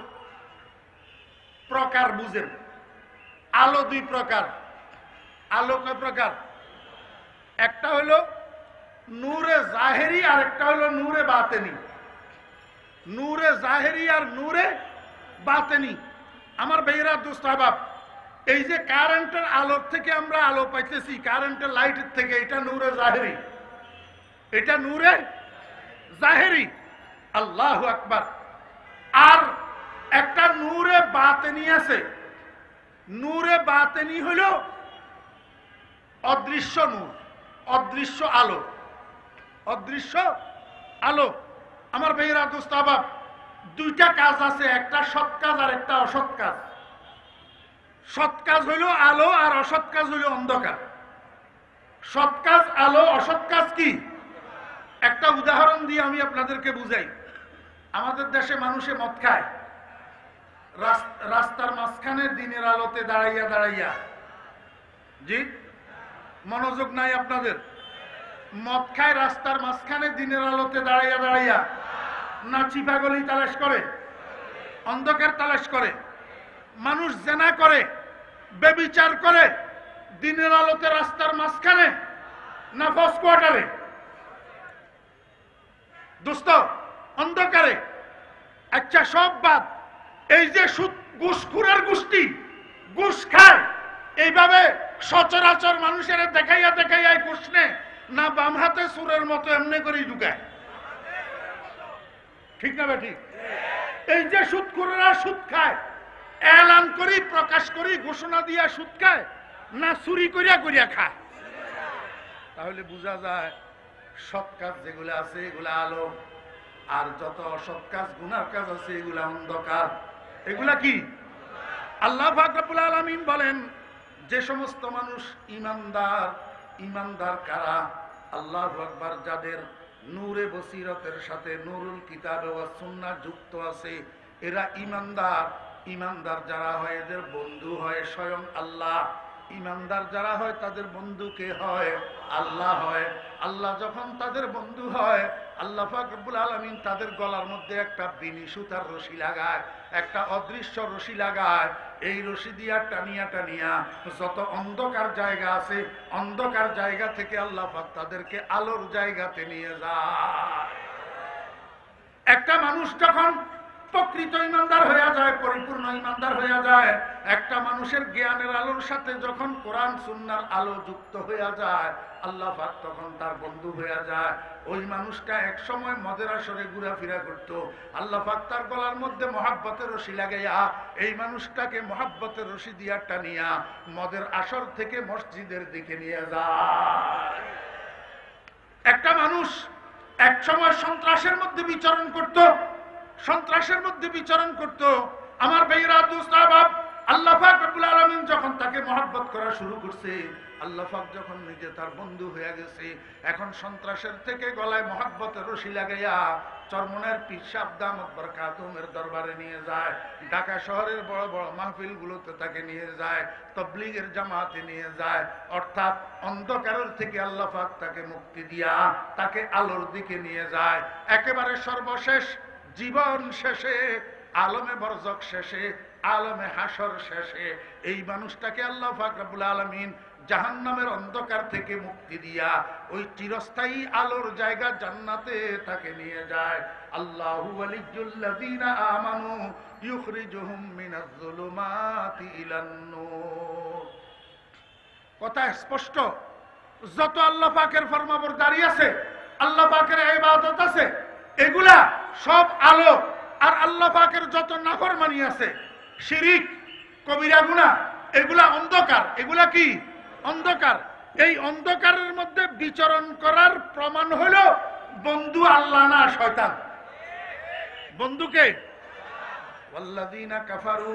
প্রকার বুঝেন। আলো দুই প্রকার। আলো কয় প্রকার? একটা হলো নূরে জাহেরি, আর একটা হলো নূরে বাতেনি। নূরে জাহেরি আর নূরে বাতেনি। আমার ভাইরা দোস্ত আহবাব, এই যে কারেন্টের আলোর থেকে আমরা আলো পাইতেছি, কারেন্টের লাইটের থেকে, এটা নূরে জাহেরি, এটা নূরে জাহেরি। আল্লাহু আকবার। আর একটা নূরে বাতেনি আছে। নূরে বাতেনি হলো অদৃশ্য নূর, অদৃশ্য আলো, অদৃশ্য আলো। আমার ভাইয়েরা দোস্ত আহবাব, দুইটা কাজ আছে, একটা সৎ কাজ আর একটা অসৎ কাজ। সৎ কাজ হইল আলো আর অসৎ কাজ হইল অন্ধকার। সৎ কাজ আলো, অসৎ কাজ কি? একটা উদাহরণ দিয়ে আমি আপনাদেরকে বুঝাই। আমাদের দেশে মানুষে মদ খায়, রাস্তার মাঝখানে দিনের আলোতে দাঁড়াইয়া দাঁড়াইয়া। জি, মনোযোগ নাই আপনাদের? মদ খায় রাস্তার মাঝখানে দিনের আলোতে দাঁড়াইয়া দাঁড়াইয়া, না চিপাগলি তালাশ করে, অন্ধকার তালাশ করে। মানুষ জেনা করে, বেবিচার করে, দিনের আলোতে রাস্তার মাঝখানে না ফার্স্ট কোয়ার্টারে? দোস্ত, অন্ধকারে। আচ্ছা, সব বাদ। এই যে ঘুষখোরের গোষ্ঠী ঘুষ খায়, এইভাবে সচরাচর মানুষের দেখাইয়া দেখাইয়া ঘুষ নেয়, না বাম হাতে সুরের মতো এমনি করেই ঢুকায়? ঠিক না ঠিক? এই যে সুদখোরেরা সুদ খায়, এলান করি, প্রকাশ করি, ঘোষণা দিয়া সুদ খায়, না চুরি করিয়া করিয়া খায়? তাহলে বোঝা যায় সৎ কাজ যেগুলো আছে এগুলা আলো, আর যত অসৎ কাজ, গুনার কাজ আছে এগুলা অন্ধকার। এগুলা কি? আল্লাহ পাক রব্বুল আলামিন বলেন, যে সমস্ত মানুষ ঈমানদার, ঈমানদার কারা? আল্লাহু আকবার। যাদের নূরে বসিরতের সাথে নুরুল কিতাব ওয়া সুন্নাহ যুক্ত আছে, এরা ঈমানদার। ঈমানদার যারা হয় এদের বন্ধু হয় স্বয়ং আল্লাহ। ঈমানদার যারা হয় তাদের বন্ধু কে হয়? আল্লাহ হয়। আল্লাহ যখন তাদের বন্ধু হয়, আল্লাহ পাক রব্বুল আলামিন তাদের গলার মধ্যে একটা বিনি সুতার রশি লাগায়, একটা অদৃশ্য রশি লাগায়। এই রশি দিয়া টানিয়া টানিয়া যত অন্ধকার জায়গা আছে, অন্ধকার জায়গা থেকে আল্লাহ পাক তাদেরকে আলোর জায়গাতে নিয়ে যায়। একটা মানুষ যখন প্রকৃত ইমানদার হয়ে যায়, পরিপূর্ণ ইমানদার হয়ে যায়। একটা মানুষের জ্ঞানের আলোর সাথে যখন কোরআন সুন্নাহর আলো যুক্ত হয়ে যায়, আল্লাহ পাক তখন তার বন্ধু হয়ে যায়। ওই মানুষটা এক সময় মদের আসরে ঘোরাফেরা করতো, আল্লাহ পাক তার গলার মধ্যে মহাব্বতের রশি লাগাইয়া এই মানুষটাকে মহাব্বতের রশি দিয়া টানিয়া মদের আসর থেকে মসজিদের দিকে নিয়ে যায়। একটা মানুষ এক সময় সন্ত্রাসের মধ্যে বিচরণ করত, সন্ত্রাসের মধ্যে বিচরণ করত। আমার ভাইরা দোস্ত আহবাব, আল্লাহ পাক রব্বুল আলামিন যখন তাকে মহব্বত করা শুরু করছে, আল্লাহ পাক যখন নিজে তার বন্ধু হয়ে গেছে, এখন সন্ত্রাসের থেকে গলায় মহব্বতের রশি লাগাইয়া চরমনের পীর সাহেব দামত বরকাতুহুমের দরবারে নিয়ে যায়। ঢাকা শহরের বড় বড় মাহফিলগুলোতে তাকে নিয়ে যায়, তাবলীগের জামাতে নিয়ে যায়। অর্থাৎ অন্ধকারের থেকে আল্লাহ পাক তাকে মুক্তি দিয়া তাকে আলোর দিকে নিয়ে যায়। একেবারে সর্বশেষ জীবন শেষে, আলমে বরজক শেষে, আলমে হাসর শেষে এই মানুষটাকে আল্লাহ পাক রব্বুল আলামিন জাহান্নামের অন্ধকার থেকে মুক্তি দিয়া ওই চিরস্থায়ী আলোর জায়গা জান্নাতে তাকে নিয়ে যায়। আল্লাহু ওয়ালিয়্যুল্লাযীনা আমানু ইউখরিজুহুম মিনাজ যুলুমাতি ইলান নূর। কথা স্পষ্ট। যত আল্লাহ পাকের ফরমাবরদারি আছে, আল্লাহ পাকের ইবাদত আছে, এগুলা সব আলো। আর আল্লাহ পাকের যত নাফরমানি আছে, শিরিক, কবিরা গুনাহ, এগুলা অন্ধকার। এগুলা কি? অন্ধকার। এই অন্ধকারের মধ্যে বিচরণ করার প্রমাণ হলো বন্ধু আল্লাহ না শয়তান। বন্ধুকে ওয়াল্লাযীনা কাফারু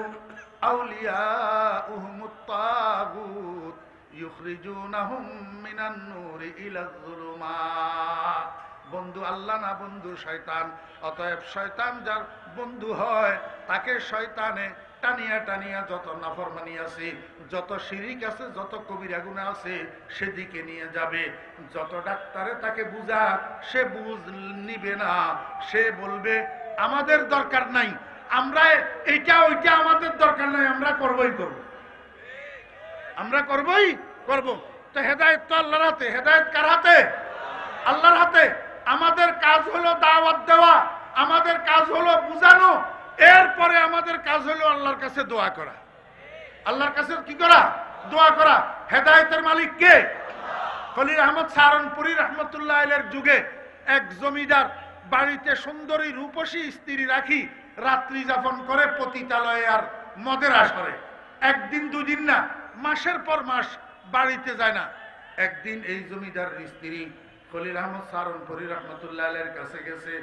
আউলিয়াউহুমুত তাগুত ইউখরিজুনাহুম মিনান নূরি ইলাজ যুলুমাত। বন্ধু আল্লাহ না, বন্ধু শয়তান। অতএব শয়তান যার বন্ধু হয় তাকে শয়তানে টানিয়া টানিয়া যত নাফরমানি আছে, যত শিরিক আছে, যত কবিরা গুনাহ আছে সেদিকে নিয়ে যাবে। যত ডাক্তারে তাকে বুঝা, সে বুঝ নিবে না। সে বলবে আমাদের দরকার নাই, আমরা এইটা ওইটা আমাদের দরকার নাই, আমরা করবই করব, আমরা করবই করব। তো হেদায়েত তো আল্লাহর হাতে। হেদায়েত কার হাতে? আল্লাহর হাতে। আমাদের কাজ হলো দাওয়াত দেওয়া, আমাদের কাজ হলো বুঝানো, এরপরে আমাদের কাজ হলো আল্লাহর কাছে দোয়া করা। আল্লাহর কাছে কি করা? দোয়া করা। হেদায়েতের মালিক কে? খলিল আহমদ সাহারানপুরী রহমতুল্লাহ আলাইহির যুগে এক জমিদার বাড়িতে সুন্দরী রূপসী স্ত্রী রাখি রাত্রি যাপন করে পতিতালয়ে আর মদের আসরে। একদিন দুদিন না, মাসের পর মাস বাড়িতে যায় না। একদিন এই জমিদারের স্ত্রী খলিল আহমদ সাহারানপুরী রহমতুল্লাহ আলাইহির কাছে গেছে,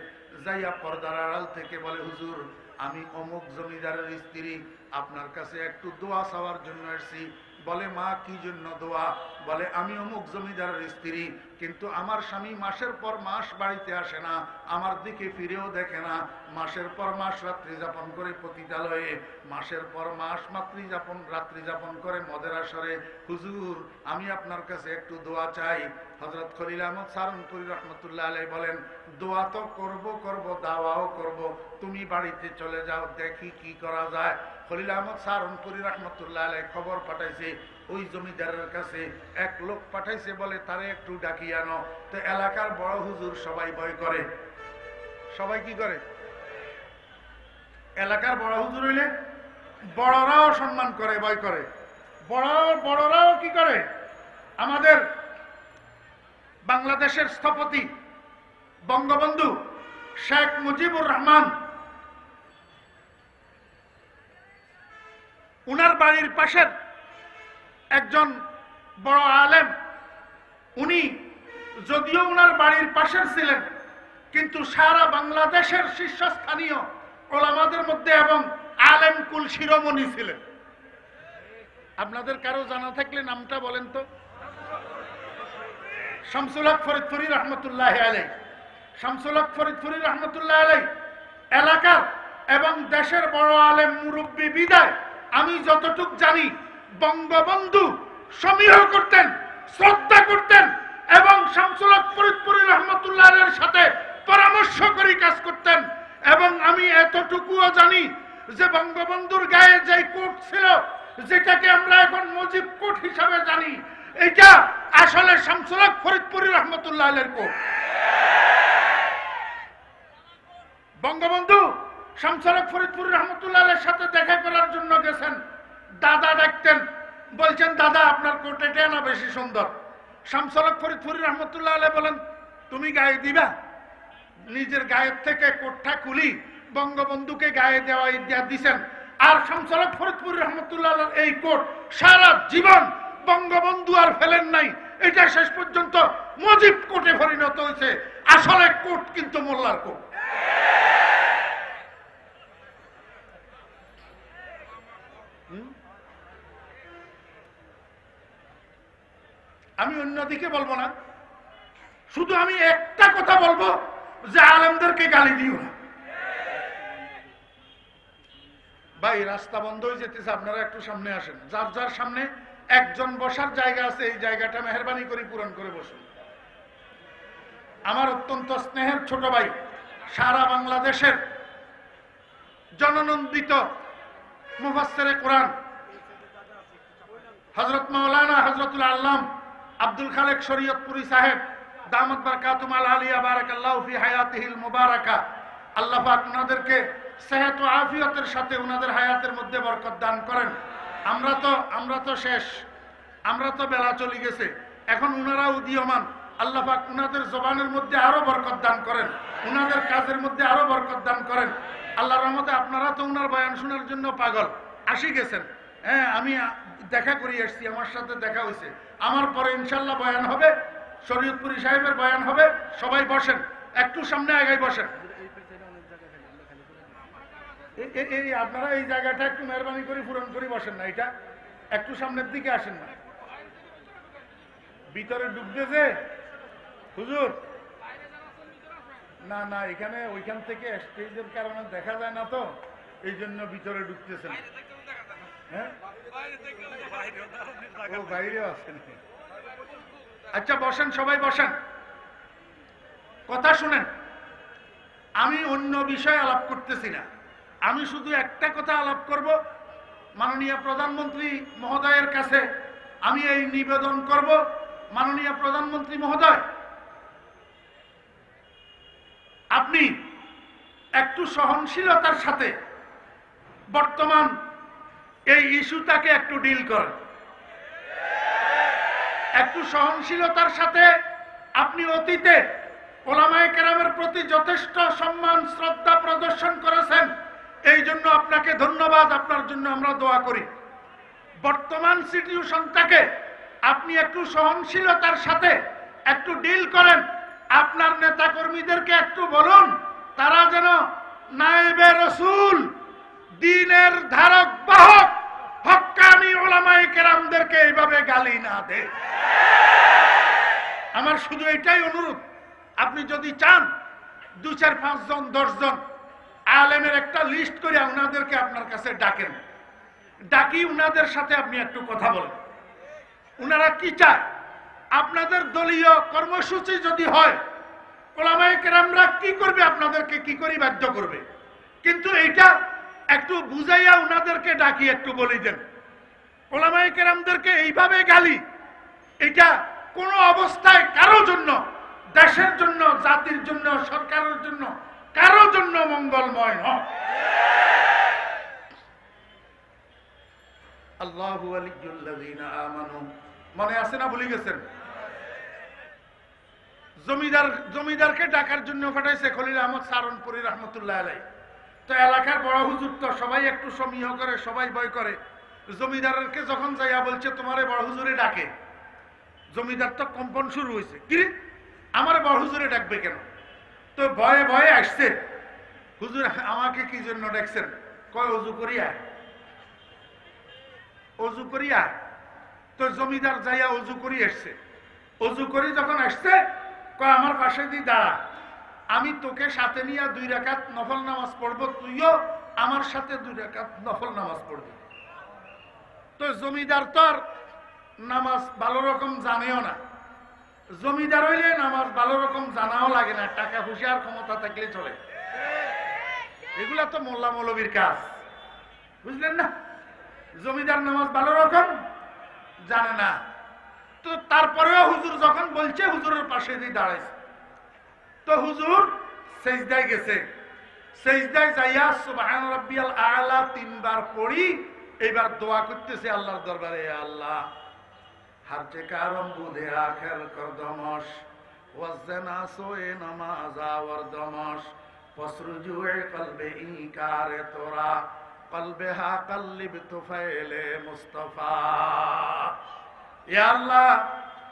যাইয়া পর্দার আড়াল থেকে বলে, হুজুর আমি অমুক জমিদারের স্ত্রী, আপনার কাছে একটু দোয়া চাওয়ার জন্য আসছি। বলে, মা কি জন্য দোয়া? বলে, আমি অমুক জমিদারের স্ত্রী, কিন্তু আমার স্বামী মাসের পর মাস বাড়িতে আসে না, আমার দিকে ফিরেও দেখে না, মাসের পর মাস রাত্রি যাপন করে পতিতালয়ে, মাসের পর মাস রাত্রি যাপন করে মদের আসরে। হুজুর আমি আপনার কাছে একটু দোয়া চাই। হযরত খলিল আহমদ সাহারানপুরী রহমতুল্লাহ আলাইহি বলেন, দোয়া তো করব, দাওয়াও করব, তুমি বাড়িতে চলে যাও, দেখি কি করা যায়। খলিল আহমদ সাহারানপুরী রহমতুল্লাহ আলাইহি খবর পাঠাইছে ওই জমিদারের কাছে, এক লোক পাঠাইছে, বলে তারে একটু ডাকিয়ে আনো। তো এলাকার বড় হুজুর সবাই ভয় করে। সবাই কি করে? এলাকার বড় হুজুর হইলে বড়রাও সম্মান করে, ভয় করে। বড়রাও কি করে? আমাদের বাংলাদেশের স্থপতি বঙ্গবন্ধু শেখ মুজিবুর রহমান, উনার বাড়ির পাশের একজন বড় আলেম, উনি যদিও উনার বাড়ির পাশের ছিলেন, কিন্তু সারা বাংলাদেশের শীর্ষস্থানীয় ওলামাদের মধ্যে এবং আলেম কুল শিরোমণি ছিলেন। আপনাদের কারো জানা থাকলে নামটা বলেন তো। শামসুল হক ফরিদপুরী রহমতুল্লাহ আলাইহি। শামসুল হক ফরিদপুরী রহমতুল্লাহ আলাইহি এলাকার এবং দেশের বড় আলেম, মুরব্বী বিদায় আমি যতটুক জানি, বঙ্গবন্ধু সমীহ করতেন, শ্রদ্ধা করতেন এবং শামসুল হক ফরিদপুরী রহমতুল্লাহ আলাইহির সাথে পরামর্শ করে কাজ করতেন। এবং আমি এতটুকুও জানি যে বঙ্গবন্ধুর গায়ে যে কোট ছিল, যেটাকে আমরা এখন মুজিব কোট হিসাবে জানি, এটা আসলে শামসুল হক ফরিদপুরী রহমতুল্লাহ আলাইহির কোট। বঙ্গবন্ধু শামসুল হক ফরিদপুর রহমতুল্লাহ আলাইহির সাথে দেখা করার জন্য গেছেন, দাদা ডাকতেন, বলছেন দাদা আপনার কোট এটা না বেশি সুন্দর। শামসুল হক ফরিদপুর রহমতুল্লাহ আলাইহি বলেন তুমি গায়ে দিবা? নিজের গায়ের থেকে কোটটা খুলি বঙ্গবন্ধুকে গায়ে দেওয়া দিছেন। আর শামসুল হক ফরিদপুর রহমতুল্লাহ আলাইহির এই কোট সারা জীবন বঙ্গবন্ধু আর ফেলেন নাই, এটা শেষ পর্যন্ত মুজিব কোটে পরিণত হয়েছে। আসলে কোট কিন্তু মোল্লার কোট। আমি অন্যদিকে বলবো না, শুধু আমি একটা কথা বলবো যে আলেমদেরকে গালি দিও না। ভাই রাস্তা বন্ধ হয়ে যেতেছে, আপনারা একটু সামনে আসেন। যার যার সামনে একজন বসার জায়গা আছে এই জায়গাটা মেহরবানি করে পূরণ করে বসুন। আমার অত্যন্ত স্নেহের ছোট ভাই, সারা বাংলাদেশের জননন্দিত মুফাসসিরে কোরআন হযরত মাওলানা হযরতুল আল্লাম আব্দুল খালেক শরীয়তপুরী সাহেব দামাত বারাকাতুম আল আলিয়া বারাকাল্লাহু ফি হায়াতিহিল মুবারাকা, আল্লাহ পাক ওনাদেরকে সেহত ও আফিয়তের সাথে ওনাদের হায়াতের মধ্যে বরকত দান করেন। আমরা তো শেষ, আমরা তো বেলা চলে গেছে, এখন ওনারা উদীয়মান। আল্লাহ পাক ওনাদের জবানের মধ্যে আরো বরকত দান করেন, ওনাদের কাজের মধ্যে আরো বরকত দান করেন। আল্লাহর রহমতে আপনারা তো ওনার বয়ান শোনার জন্য পাগল, আসি গেছেন। হ্যাঁ, আমি দেখা করে আসছি, আমার সাথে দেখা হয়েছে। আমার পরে ইনশাল্লাহ বয়ান হবে, শরীয়তপুরী সাহেবের বয়ান হবে। সবাই বসেন, একটু সামনে আগাই বসেন। এই আপনারা এই জায়গাটা একটু মেহরবানি করে পূরণ করে বসেন না, এটা একটু সামনের দিকে আসেন না, ভিতরে ঢুকতেছে হুজুর। না না, এখানে ওইখান থেকে স্টেজের কারণে দেখা যায় না, তো এই জন্য ভিতরে ঢুকতেছে না। হ্যাঁ, ও বাইরেও আছেন। আচ্ছা বসেন, সবাই বসেন, কথা শুনেন। আমি অন্য বিষয়ে আলাপ করতেছি না, আমি শুধু একটা কথা আলাপ করব। মাননীয় প্রধানমন্ত্রী মহোদয়ের কাছে আমি এই নিবেদন করব, মাননীয় প্রধানমন্ত্রী মহোদয়, আপনি একটু সহনশীলতার সাথে বর্তমান এই ইস্যুটাকে একটু ডিল করেন। একটু সহনশীলতার সাথে আপনি অতীতে ওলামায়ে কেরামের প্রতি যথেষ্ট সম্মান শ্রদ্ধা প্রদর্শন করেছেন, এই জন্য আপনাকে ধন্যবাদ, আপনার জন্য আমরা দোয়া করি। বর্তমান সিচুয়েশনটাকে আপনি একটু সহনশীলতার সাথে একটু ডিল করেন। আপনার নেতা কর্মীদেরকে একটু বলুন তারা যেন নায়েবে রাসূল, দ্বীনের ধারক বাহক হক্কানি ওলামায়ে কেরামদেরকে এইভাবে গালি না দেয়। আমার শুধু এটাই অনুরোধ, আপনি যদি চান 2, 4, 5 জন 10 জন আলেমের একটা লিস্ট করে ওনাদেরকে আপনার কাছে ডাকেন, ডাকি ওনাদের সাথে আপনি একটু কথা বলেন। ওনারা কি চায়, আপনাদের দলীয় কর্মসূচি যদি হয় ওলামায়ে কেরামরা কি করবে, আপনাদেরকে কি করে বাধ্য করবে, কিন্তু এইটা একটু বুঝাইয়া ওনাদেরকে ডাকি একটু বলে দেন। ওলামায়ে কেরামদেরকে এইভাবে গালি, এটা কোনো অবস্থায় কারো জন্য, দেশের জন্য, জাতির জন্য, সরকারের জন্য, কারো জন্য মঙ্গলময় নয়। আল্লাহু ওয়ালিয়ুল্লাযীনা আমানু, মনে আছে না, ভুলে গেছেন? জমিদারকে ডাকার জন্য পাঠাইছে খলিল আহমদ সারনপুরি রহমতুল্লাহ আলাইহি। তো এলাকার বড় হুজুর তো সবাই একটু সমীহ করে, সবাই ভয় করে। জমিদারকে যখন যাইয়া বলছে তোমারে বড় হুজুরে ডাকে, জমিদার তো কম্পন শুরু হয়েছে, কি আমার বড় হুজুরে ডাকবে কেন? তো ভয়ে ভয়ে আসছে। হুজুর আমাকে কি জন্য ডাকছেন? কয় অজু করিয়া, অজু করিয়া। তো জমিদার যাইয়া অজু করি আসছে। অজু করি যখন আসছে, কয় আমার পাশে দিয়ে দাঁড়া, আমি তোকে সাথে নিয়ে 2 রাকাত নফল নামাজ পড়বো, তুইও আমার সাথে 2 রাকাত নফল নামাজ পড়বি। তো জমিদার তো আর নামাজ ভালো রকম জানেও না, জমিদার হইলে নামাজ ভালো রকম জানাও লাগে না, টাকা পয়সা আর ক্ষমতা থাকলে চলে। এগুলা তো মোল্লা মৌলবীর কাজ, বুঝলেন না? জমিদার নামাজ ভালো রকম জানে না। তো তারপরেও হুজুর যখন বলছে, হুজুরের পাশে দিয়ে দাঁড়াইছে। তো হুজুর সেজদায় গেছে, সেজদায় যাইয়া সুবহান রাব্বিয়াল আ'লা 3 বার পড়ি, এবার দোয়া করতেছে আল্লাহর দরবারে, আল্লাহ हर चकारम बुधे आखिर कर दमश वज़ना सोए नमाज़ा वर दमश पसरुजुए कल्बे इकारे तोरा कल्बे हा कल्लिब तुफैले मुस्तफा। या अल्लाह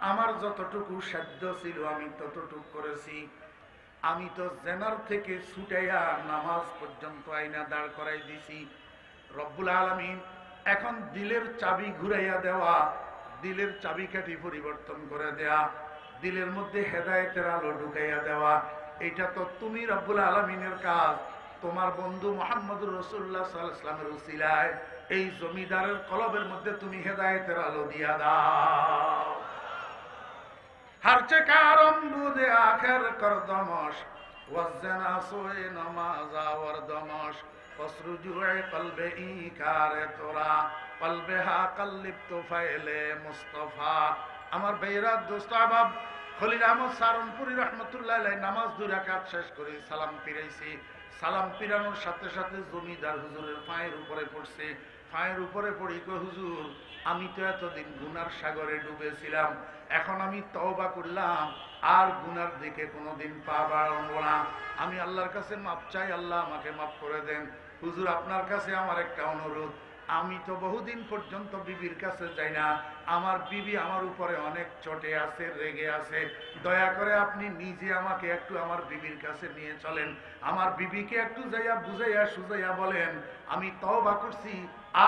আমার যতটুকু সাধ্য ছিল আমি ততটুকু করেছি। আমি তো জেনার থেকে ছুটাইয়া নামাজ পর্যন্ত আইনা দাঁড় করাই দিছি। রব্বুল আলামিন এখন দিলের চাবি ঘুরাইয়া দেওয়া, দিলের চাবিকাঠি পরিবর্তন করে দেয়া, দিলের মধ্যে হেদায়েতের আলো ঢুকাইয়া দেওয়া, এটা তো তুমি রব্বুল আলামিনের কাজ। তোমার বন্ধু মুহাম্মদুর রাসূলুল্লাহ সাল্লাল্লাহু আলাইহি ওয়াসাল্লামের উসিলায় এই জমিদারের কলবের মধ্যে তুমি হেদায়েতের আলো দিয়া দাও। हर चकारम बुधे आखिर कर दमश वज़ना सोए नमाज़ा वर दमश पसरुजुए कल्बे इकारे तोरा कल्बे हा कल्लिब तुफैले मुस्तफा। আমার ভাইরা দোস্ত আহবাব খলিল আহমদ সারনপুরি রহমতুল্লাহ আলাইহি নামাজ 2 রাকাত শেষ করে সালাম ফিরাইছি। সালাম ফিরানোর সাথে সাথে জমিদার হুজুরের পায়ের উপরে পড়ছে। পায়ের উপরে পড়ি কই, হুজুর আমি তো এতদিন গুনার সাগরে ডুবেছিলাম, এখন আমি তওবা করলাম, আর গুনার দিকে কোনোদিন পা বাড়াবো না। আমি আল্লাহর কাছে মাপ চাই, আল্লাহ আমাকে মাফ করে দেন। হুজুর আপনার কাছে আমার একটা অনুরোধ, আমি তো বহুদিন পর্যন্ত বিবির কাছে যাই না, আমার বিবি আমার উপরে অনেক চটে আছে, রেগে আছে, দয়া করে আপনি নিজে আমাকে একটু আমার বিবির কাছে নিয়ে চলেন, আমার বিবিকে একটু যাইয়া বুঝাইয়া সুজাইয়া বলেন আমি তওবা করছি,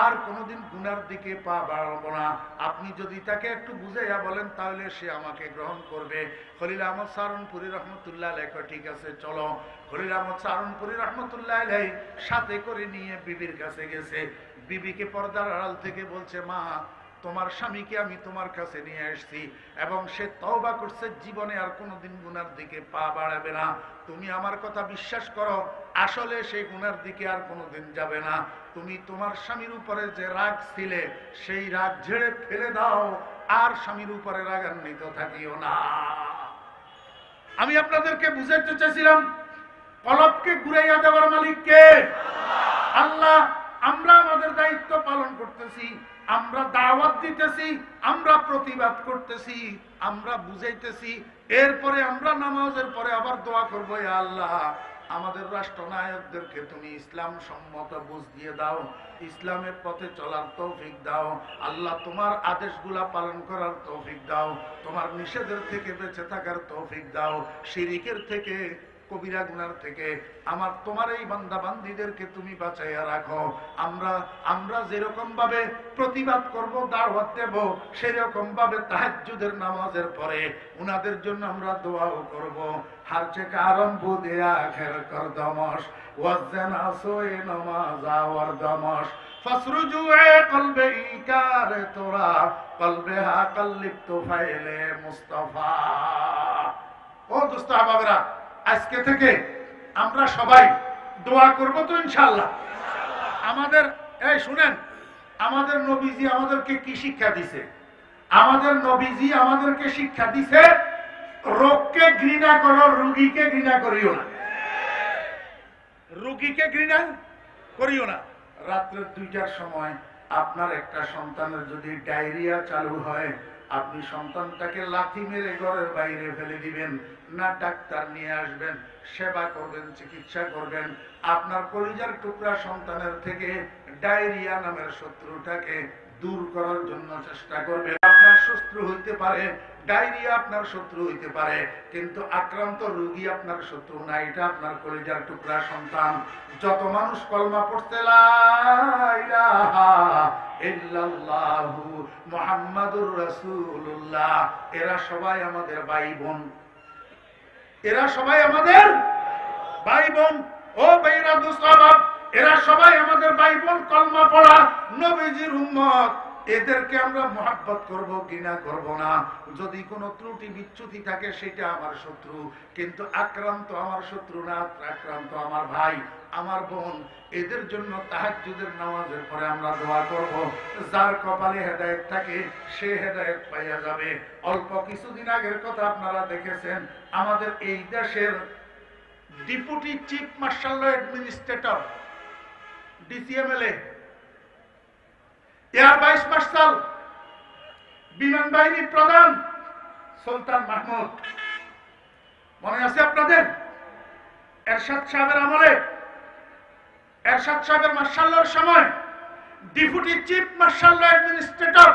আর কোনোদিন গুনার দিকে পা বাড়াবো না। আপনি যদি তাকে একটু বুঝাইয়া বলেন তাহলে সে আমাকে গ্রহণ করবে। খলিল আহমদ সারনপুরি রহমতুল্লাহ আলাইহি ঠিক আছে চলো। খলিল আহমদ সারনপুরি রহমতুল্লাহ আলাইহি সাথে করে নিয়ে বিবির কাছে গেছে। বিবিকে পর্দার আড়াল থেকে বলছে, মা তোমার স্বামীকে আমি তোমার কাছে নিয়ে আসছি এবং সে তওবা করছে, জীবনে আর কোনোদিন গুনার দিকে পা বাড়াবে না। তুমি আমার কথা বিশ্বাস করো, আসলে সেই গুনার দিকে আর কোনোদিন যাবে না। তুমি তোমার স্বামীর উপরে যে রাগ ছিলে সেই রাগ ঝেড়ে ফেলে দাও, আর স্বামীর উপরে রাগান্বিত থাকিও না। আমি আপনাদেরকে বুঝাইতে চাইছিলাম কলবকে ঘুরাইয়া দেওয়ার মালিক কে? আল্লাহ। আমরা আমাদের দায়িত্ব পালন করতেছি, আমরা দাওয়াত দিতেছি, আমরা প্রতিবাদ করতেছি, আমরা বুঝাইতেছি, এরপরে আমরা নামাজের পরে আবার দোয়া করব, ইয়া আল্লাহ আমাদের রাষ্ট্রনায়কদেরকে তুমি ইসলাম সম্মত বুঝ দিয়ে দাও, ইসলামের পথে চলার তৌফিক দাও। আল্লাহ তোমার আদেশগুলা পালন করার তৌফিক দাও, তোমার নিষেধের থেকে বেঁচে থাকার তৌফিক দাও, শিরিকের থেকে, কবিরা গুনার থেকে আমার তোমার এই বান্দা বান্দীদেরকে তুমি বাঁচাইয়া রাখো। আমরা যেরকম ভাবে প্রতিবাদ করব, দাওয়াত দেব, সেরকম ভাবে তাহাজ্জুদের নামাজের পরে উনাদের জন্য আমরা দোয়াও করব। হার থেকে আরম্ভ দিয়ে আখের কর দমস ওয়াজ্জানা সোয়ে নামাজা ওয়ার দমস ফসরুজুয়ে কলবে ইকারে তোরা কলবে হা কল্লিব তুফাইলে মুস্তাফা। ও দোস্ত আহবাবেরা, আজকে থেকে আমরা সবাই দোয়া করব তো ইনশাআল্লাহ। আমাদের এই শুনেন, আমাদের নবীজি আমাদেরকে কি শিক্ষা দিছে? আমাদের নবীজি আমাদেরকে শিক্ষা দিছে রোগকে ঘৃণা করো, রোগীকে ঘৃণা করিও না। রোগীকে ঘৃণা করিও না। রাত্রে 2টার সময় আপনার একটা সন্তানের যদি ডায়রিয়া চালু হয়, আপনি সন্তানটাকে লাথি মেরে ঘরের বাইরে ফেলে দিবেন না, ডাক্তার নিয়ে আসবেন, সেবা করবেন, চিকিৎসা করবেন। আপনার কলিজার টুকরা সন্তানের থেকে ডায়রিয়া নামের শত্রুটাকে দূর করার জন্য চেষ্টা করবেন। আপনার শত্রু হইতে পারে, ডায়রিয়া আপনার শত্রু হইতে পারে, কিন্তু আক্রান্ত রোগী আপনার শত্রু না, এটা আপনার কলিজার টুকরা সন্তান। যত মানুষ কলমা পড়তে লা ইলাহা ইল্লাল্লাহু মুহাম্মাদুর রাসূলুল্লাহ, এরা সবাই আমাদের ভাই বোন, এরা সবাই আমাদের ভাই বোন। ও ভাইরা দোস্ত, এরা সবাই আমাদের ভাই বোন, কলমা পড়া নবীজির উম্মত। এদেরকে আমরা মহব্বত করব, ঘৃণা করব না। যদি কোনো ত্রুটি বিচ্যুতি থাকে সেটা আমার শত্রু, কিন্তু আক্রান্ত আমার শত্রু না, আক্রান্ত আমার ভাই, আমার বোন। এদের জন্য তাহাজ্জুদের নামাজের পরে আমরা দোয়া করব। যার কপালে হেদায়েত থাকে সে হেদায়েত পাইয়া যাবে। অল্প কিছুদিন আগের কথা আপনারা দেখেছেন, আমাদের এই দেশের deputy chief martial law administrator DCMLA, air vice marshal, বিমান বাহিনীর প্রধান সুলতান মাহমুদ। মনে আছে আপনাদের এরশাদ সাহেবের আমলে, এরশাদ সাহেবের মার্শাল্লার সময় deputy chief martial law administrator,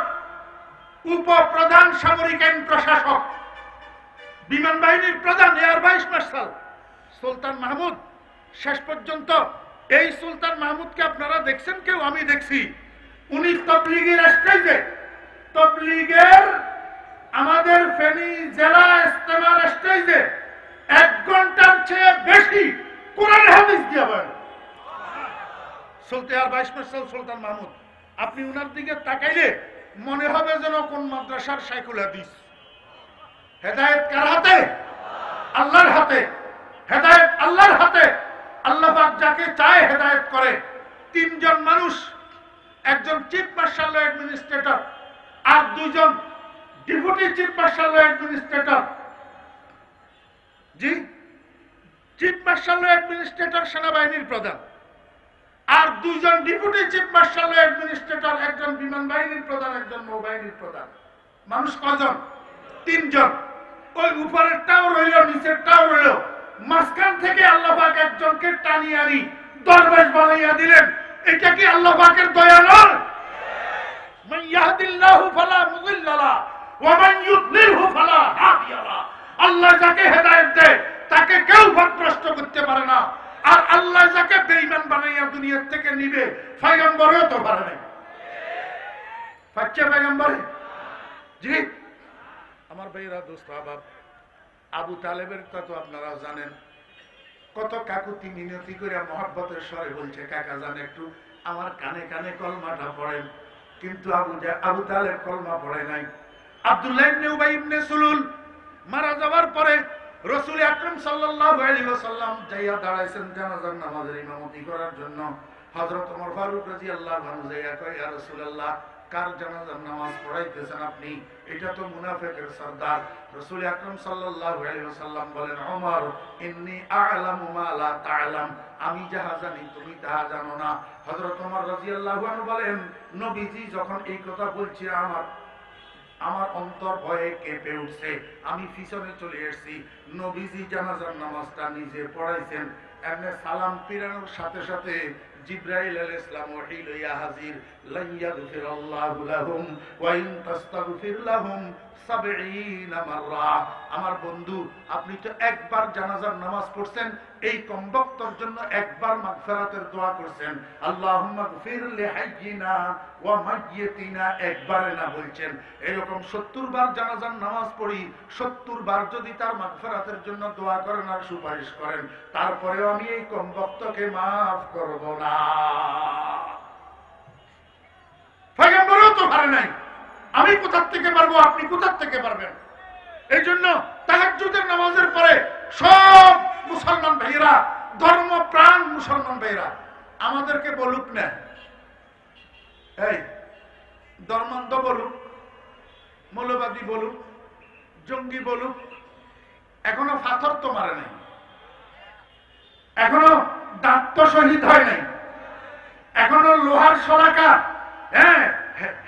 উপপ্রধান সামরিক আইন প্রশাসক, বিমান বাহিনীর প্রধান air vice marshal Sultan Mahmud. শেষ পর্যন্ত এই সুলতান মাহমুদকে আপনারা দেখছেন কেউ? আমি দেখছি। উনি তবলিগের স্টেজে, তবলিগের আমাদের ফেনী জেলা ইজতেমার স্টেজে 1 ঘন্টার চেয়ে বেশি কোরআন হাদিস দিয়ে বলেন। Air vice marshal Sultan Mahmud, আপনি উনার দিকে তাকাইলে মনে হবে যেন কোন মাদ্রাসার শাইখুল হাদিস। হেদায়েত কার হাতে? আল্লাহর হাতে। হেদায়েত আল্লাহর হাতে। আল্লাহ পাক যাকে চায় হেদায়েত করে। 3 জন মানুষ, একজন চিফ মার্শাল ল অ্যাডমিনিস্ট্রেটর আর 2 জন deputy chief martial law administrator. জি, চিফ মার্শাল ল অ্যাডমিনিস্ট্রেটর সেনাবাহিনীর প্রধান, আর 2 জন deputy chief martial law administrator, একজন বিমান বাহিনীর প্রধান, একজন নৌবাহিনীর প্রধান। মানুষ কজন? 3 জন। ওই উপরেরটাও রইল, নিচেরটাও রইল, মাঝখান থেকে আল্লাহ পাক একজনকে টানি আনি দরবেশ বানাইয়া দিলেন। এটা কি আল্লাহ পাকের দয়া নয়? মান ইয়াহদিল্লাহু ফালা মুদিল্লা লাহু ওয়া মান ইউদ্লিলহু ফালা হাদিয়া লাহু। আল্লাহ যাকে হেদায়েত দেয় তাকে কেউ পথভ্রষ্ট করতে পারে না, আর আল্লাহ যাকে বেঈমান বানাইয়া দুনিয়া থেকে নিবে পয়গম্বরও তো পারে না। পাচ্ছে পয়গম্বর? জি আমার ভাইরা, দোস্ত আহবাব, আবু তালেবের কথা তো আপনারা জানেন। কত কাকুতি মিনতি করে মহব্বতের স্বরে বলছে, কাকা জান একটু আমার কানে কানে কলমাটা পড়েন। কিন্তু আবু তালেব কলমা পড়ে নাই। আব্দুল্লাহ ইবনে উবাই ইবনে সুলুল মারা যাওয়ার পরে রাসূল আকরাম সাল্লাল্লাহু আলাইহি ওয়াসাল্লাম যাইয়া দাঁড়াইছেন জানাজার নামাজের ইমামতি করার জন্য। হযরত ওমর ফারুক রাদিয়াল্লাহু আনহু যাইয়া কয়, ইয়া রাসূলুল্লাহ, কার জানাজার নামাজ পড়াইতেছেন আপনি? এটা তো মুনাফিকের সরদার। রাসূল আকরাম সাল্লাল্লাহু আলাইহি ওয়াসাল্লাম বলেন, ওমর, ইন্নী আ'লামু মা লা তা'লাম, আমি যাহা জানি তুমি তাহা জানো না। হযরত ওমর রাদিয়াল্লাহু আনহু বলেন, নবীজি যখন এই কথা বলছে আমার অন্তর ভয়ে কেঁপে উঠছে। আমি পিছনে চলে এসেছি। নবীজি জানাজার নামাজটা নিজে পড়াইছেন। এমনি সালাম ফিরানোর সাথে সাথে জিবরাইল আলাইহিস সালাম ওহী লইয়া হাজির। লা ইয়াগফিরাল্লাহু লাহুম ওয়া ইন তাস্তাগফির লাহুম 70 মাররা। আমার বন্ধু, আপনি তো একবার জানাজার নামাজ পড়ছেন, এই কমবক্তর জন্য একবার মাগফিরাতের দোয়া করছেন, আল্লাহুম্মা গফির লিহাইয়িনা ওয়া মাইয়িতিনা, একবারে না বলছেন। এরকম 70 বার জানাজার নামাজ পড়ি, 70 বার যদি তার মাগফিরাতের জন্য দোয়া করেন আর সুপারিশ করেন, তারপরেও আমি এই কমবক্তকে মাফ করব না। পয়গম্বরও তো পারে নাই, আমি কোথা থেকে পারবো? আপনি কোথা থেকে পারবেন? এই জন্য তাহাজ্জুদের নামাজের পরে সব মুসলমান ভাইরা, ধর্মপ্রাণ মুসলমান ভাইরা আমাদেরকে বলুক না, এই ধর্মান্ধ বলুক, মৌলবাদী বলুক, জঙ্গি বলুক, এখনো পাথর তো মারে নাই, এখনো দাঁত তো শহীদ হয় নাই, এখনো লোহার শলাকা,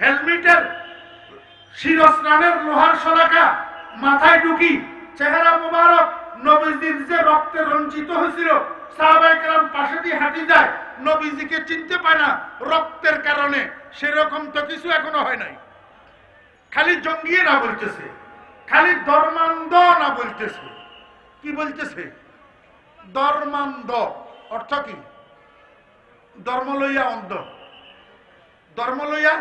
হেলমেটের শিরস্নানের লোহার শলাকা মাথায় ঢুকি, চেহারা মুবারক নবীজির যে রক্তে রঞ্জিত হয়েছিল, সাহাবায়ে কেরাম পাশে দিয়ে হাঁটি যায়, নবীজিকে চিনতে পায় না রক্তের কারণে। সেরকম তো কিছু এখনো হয় নাই। খালি জঙ্গিয়ে না বলতেছে, খালি ধর্মান্ধ না বলতেছে। কি বলতেছে? ধর্মান্ধ। অর্থ কি? ধর্ম লইয়া অন্ধ, ধর্ম লইয়া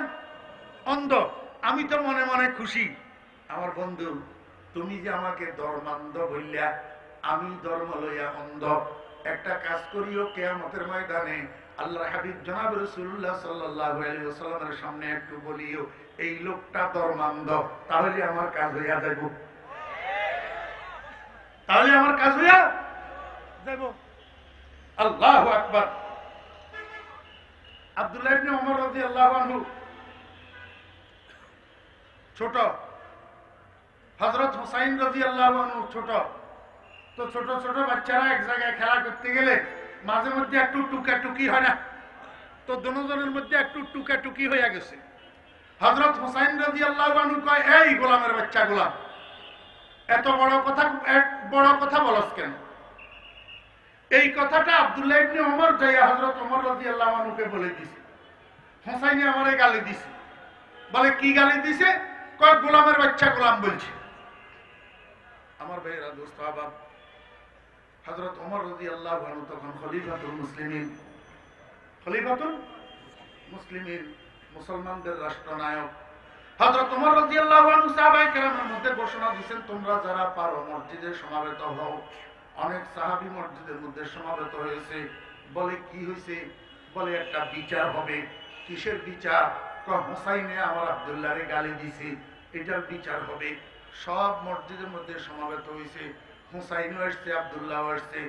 অন্ধ। আমি তো মনে মনে খুশি, আমার বন্ধু তুমি যে আমাকে ধর্মান্ধ বললা, আমি ধর্ম লইয়া অন্ধ। একটা কাজ করিও, কিয়ামতের ময়দানে আল্লাহর হাবিব জনাব রাসূলুল্লাহ সাল্লাল্লাহু আলাইহি ওয়াসাল্লামের সামনে একটু বলিও, এই লোকটা ধর্মান্ধ, তাহলে আমার কাজ হইয়া যাইব, তাহলে আমার কাজ হইয়া যাইব। আল্লাহু আকবার। আব্দুল্লাহ ইবনে ওমর রাদিয়াল্লাহু আনহু ছোট, হযরত হুসাইন রাদিয়াল্লাহু আনহু ছোট, তো ছোট ছোট বাচ্চারা এক জায়গায় খেলা করতে গেলে মাঝে মধ্যে একটু টুকাটুকি হয় না, তো দুজনের মধ্যে একটু টুকাটুকি হয়ে গেছে। হযরত হুসাইন রাদিয়াল্লাহু আনহু কয়, এই গোলামের বাচ্চা গোলাম, এত বড় কথা বলস কেন? এই কথাটা আব্দুল্লাহ ইবনে ওমর যাইয়া হযরত ওমর রাদিয়াল্লাহু আনহুকে বলে দিছে। হুসাইন আমারে গালি দিছে। বলে কি গালি দিছে? কয় গোলামের বাচ্চা গোলাম বলছে। আমার ভাইরা দোস্ত আহবাব, হযরত ওমর রাদিয়াল্লাহু আনহু তখন খলিফাতুল মুসলিমিন, মুসলমানদের রাষ্ট্রনায়ক। হযরত ওমর রাদিয়াল্লাহু আনহু সাহাবায়ে কেরামের মধ্যে ঘোষণা দিয়েছেন, তোমরা যারা পারো মসজিদে সমবেত হও। অনেক সাহাবী মসজিদের মধ্যে সমবেত হয়েছে। বলে কি হয়েছে? বলে একটা বিচার হবে। কিসের বিচার? হুসাইনে আমার আব্দুল্লাহরে গালি দিছে, এটার বিচার হবে। সব মসজিদের মধ্যে সমবেত হয়েছে। হুসাইনও আসছে, আব্দুল্লাহ আসছে।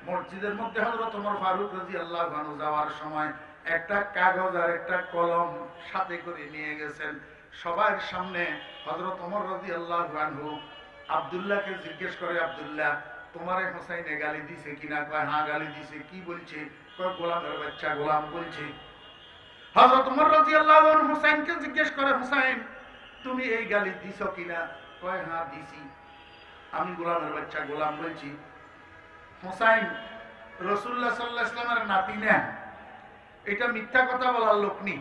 মসজিদের মধ্যে হযরত ওমর ফারুক রাদিয়াল্লাহু আনহু যাওয়ার সময় একটা কাগজ আর একটা কলম সাথে করে নিয়ে গেছেন। সবার সামনে হযরত ওমর রাদিয়াল্লাহু আনহু আব্দুল্লাহকে জিজ্ঞেস করে, আব্দুল্লাহ, তোমারে হুসাইনে গালি দিছে কিনা? কয় হ্যাঁ গালি দিছে। কি বলছে? কয় গোলামের বাচ্চা গোলাম বলছে। হযরত ওমর রাদিয়াল্লাহু আনহু হুসাইনকে জিজ্ঞেস করে, হুসাইন, তুমি এই গালি দিছো কিনা? কয় হ্যাঁ দিছি, আমি গোলামের বাচ্চা গোলাম বলছি। হুসাইন রাসূলুল্লাহ সাল্লাল্লাহু আলাইহি ওয়াসাল্লামের নাতি না, এটা মিথ্যা কথা বলার লোক নি।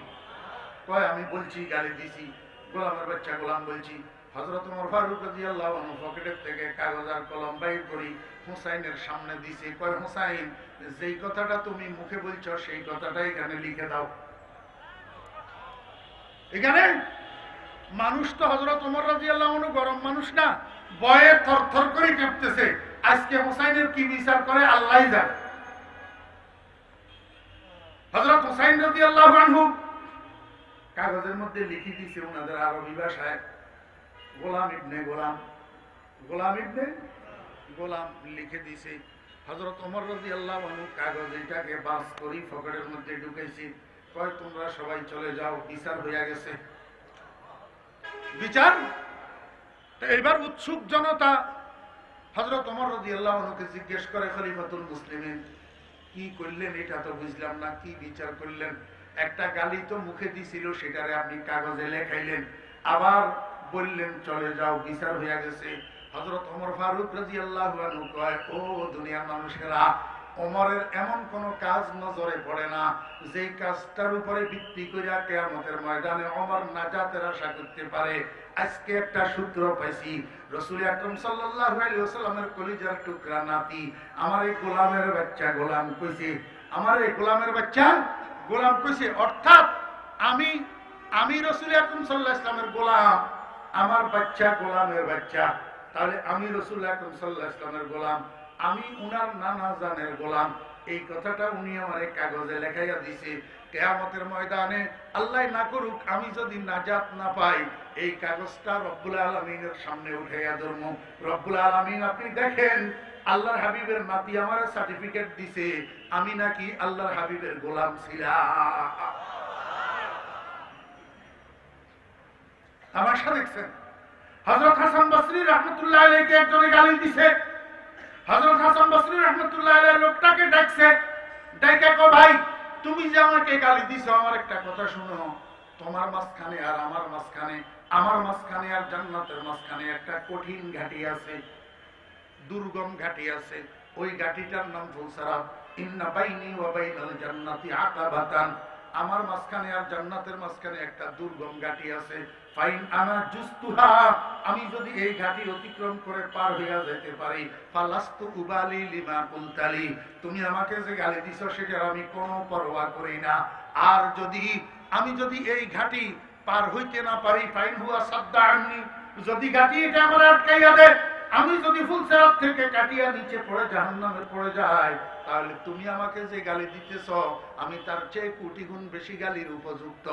কয় আমি বলছি গালি দিছি, গোলামের বাচ্চা গোলাম বলছি। হযরত ওমর ফারুক রাদিয়াল্লাহু আনহু পকেটের থেকে কাগজ আর কলম বাইর করে হুসাইনের সামনে দিছে। কয় হুসাইন, যেই কথাটা তুমি মুখে বলছো সেই কথাটা এখানে লিখে দাও। এখানে মানুষ তো হযরত ওমর রাদিয়াল্লাহু আনহু গরম মানুষ না, ভয়ে থরথর করে কাঁপতেছে। আজকে হুসাইনের কি বিচার করে আল্লাহই জানে। হযরত হুসাইন রাদিয়াল্লাহু আনহু কাগজের মধ্যে লিখে দিয়েছে ওনাদের আরবি ভাষায়, গোলাম ইবনে গোলাম লিখে দিয়েছে। হযরত ওমর রাদিয়াল্লাহু আনহু কাগজ এটাকে বাস করে পকেটের মধ্যে ঢুকাইছে। কয় তোমরা সবাই চলে যাও, বিচার হয়ে গেছে। বিচার। এবার উৎসুক জনতা হযরত ওমর রাদিয়াল্লাহু আনহুকে জিজ্ঞেস করে, খলিফাতুল মুসলিমিন, কি করলেন? এটা তো বুঝলাম না, কি বিচার করলেন? একটা গালি তো মুখে দিছিল, সেটারে আপনি কাগজে লেখাইলেন, আবার বললেন চলে যাও, বিচার হয়ে গেছে। হযরত ওমর ফারুক রাদিয়াল্লাহু আনহু কয়, ও দুনিয়ার মানুষেরা, ওমরের এমন কোন কাজ নজরে পড়ে না যেই কাজটার উপরে ভিত্তি করে কিয়ামতের ময়দানে ওমর নাজাতের আশা করতে পারে। আজকে একটা সূত্র পাইছি, রাসূল আকরাম সাল্লাল্লাহু আলাইহি ওয়াসাল্লামের কলিজার টুকরা নাতি আমার এই গোলামের বাচ্চা গোলাম কইছে, আমার এই গোলামের বাচ্চা গোলাম কইছে। অর্থাৎ আমি রাসূল আকরাম সাল্লাল্লাহু আলাইহি ওয়াসাল্লামের গোলাম, আমার বাচ্চা গোলামের বাচ্চা। তাহলে আমি রাসূল আকরাম সাল্লাল্লাহু আলাইহি ওয়াসাল্লামের গোলাম, আমি উনার নানা জানের গোলাম। এই কথাটা উনি আমারে কাগজে লেখাইয়া দিছে। কিয়ামতের ময়দানে আল্লাহ না করুক আমি যদি নাজাত না পাই, এই কাগজটা রব্বুল আলামিনের সামনে উঠাইয়া ধরব। রব্বুল আলামিন আপনি দেখেন, আল্লাহর হাবিবের নাতি আমার সার্টিফিকেট দিছে আমি নাকি আল্লাহর হাবিবের গোলাম ছিলাম। আমার সাথে দেখছেন হযরত হাসান বসরি রাহমাতুল্লাহ আলাইহিকে একজনে গালি দিছে। হযরত হাসান বসরি রাহমাতুল্লাহ আলাইহি লোকটাকে ডাকছে, ডাইকা কো, ভাই তুমি যে আমাকে গালি দিছো, আমার একটা কথা শুনো, তোমার মাঝখানে আর আমার মাঝখানে, আমার মাঝখানে আর জান্নাতের মাঝখানে একটা কঠিন ঘাটি আছে, দুর্গম ঘাটি আছে। ওই ঘাটিটার নাম ফুলসারাত। ইন্না বাইনি ওয়া বাইনাল জান্নাতি আকাবাতান, আমার মাঝখানে আর জান্নাতের মাঝখানে একটা দুর্গম ঘাটি আছে। ফাইন আনা জুস্তুহা, আমি যদি এই ঘাটি অতিক্রম করে পার হইয়া যেতে পারি, ফালাস্তু উবালি লিমা কুলতালি, তুমি আমাকে যে গালি দিছো সেটার আমি কোনো পরোয়া করি না। আর আমি যদি এই ঘাটি পার হইতে না পারি, ফাইন হুয়া সাদ্দা আননি, যদি ঘাটি এটা আমার আটকাইয়া দেয়, আমি যদি ফুলসিরাত থেকে কাটিয়া নিচে পড়ে জাহান্নামে পড়ে যাই, তাহলে তুমি আমাকে যে গালি দিতেছ আমি তার চেয়ে কোটি গুণ বেশি গালির উপযুক্ত।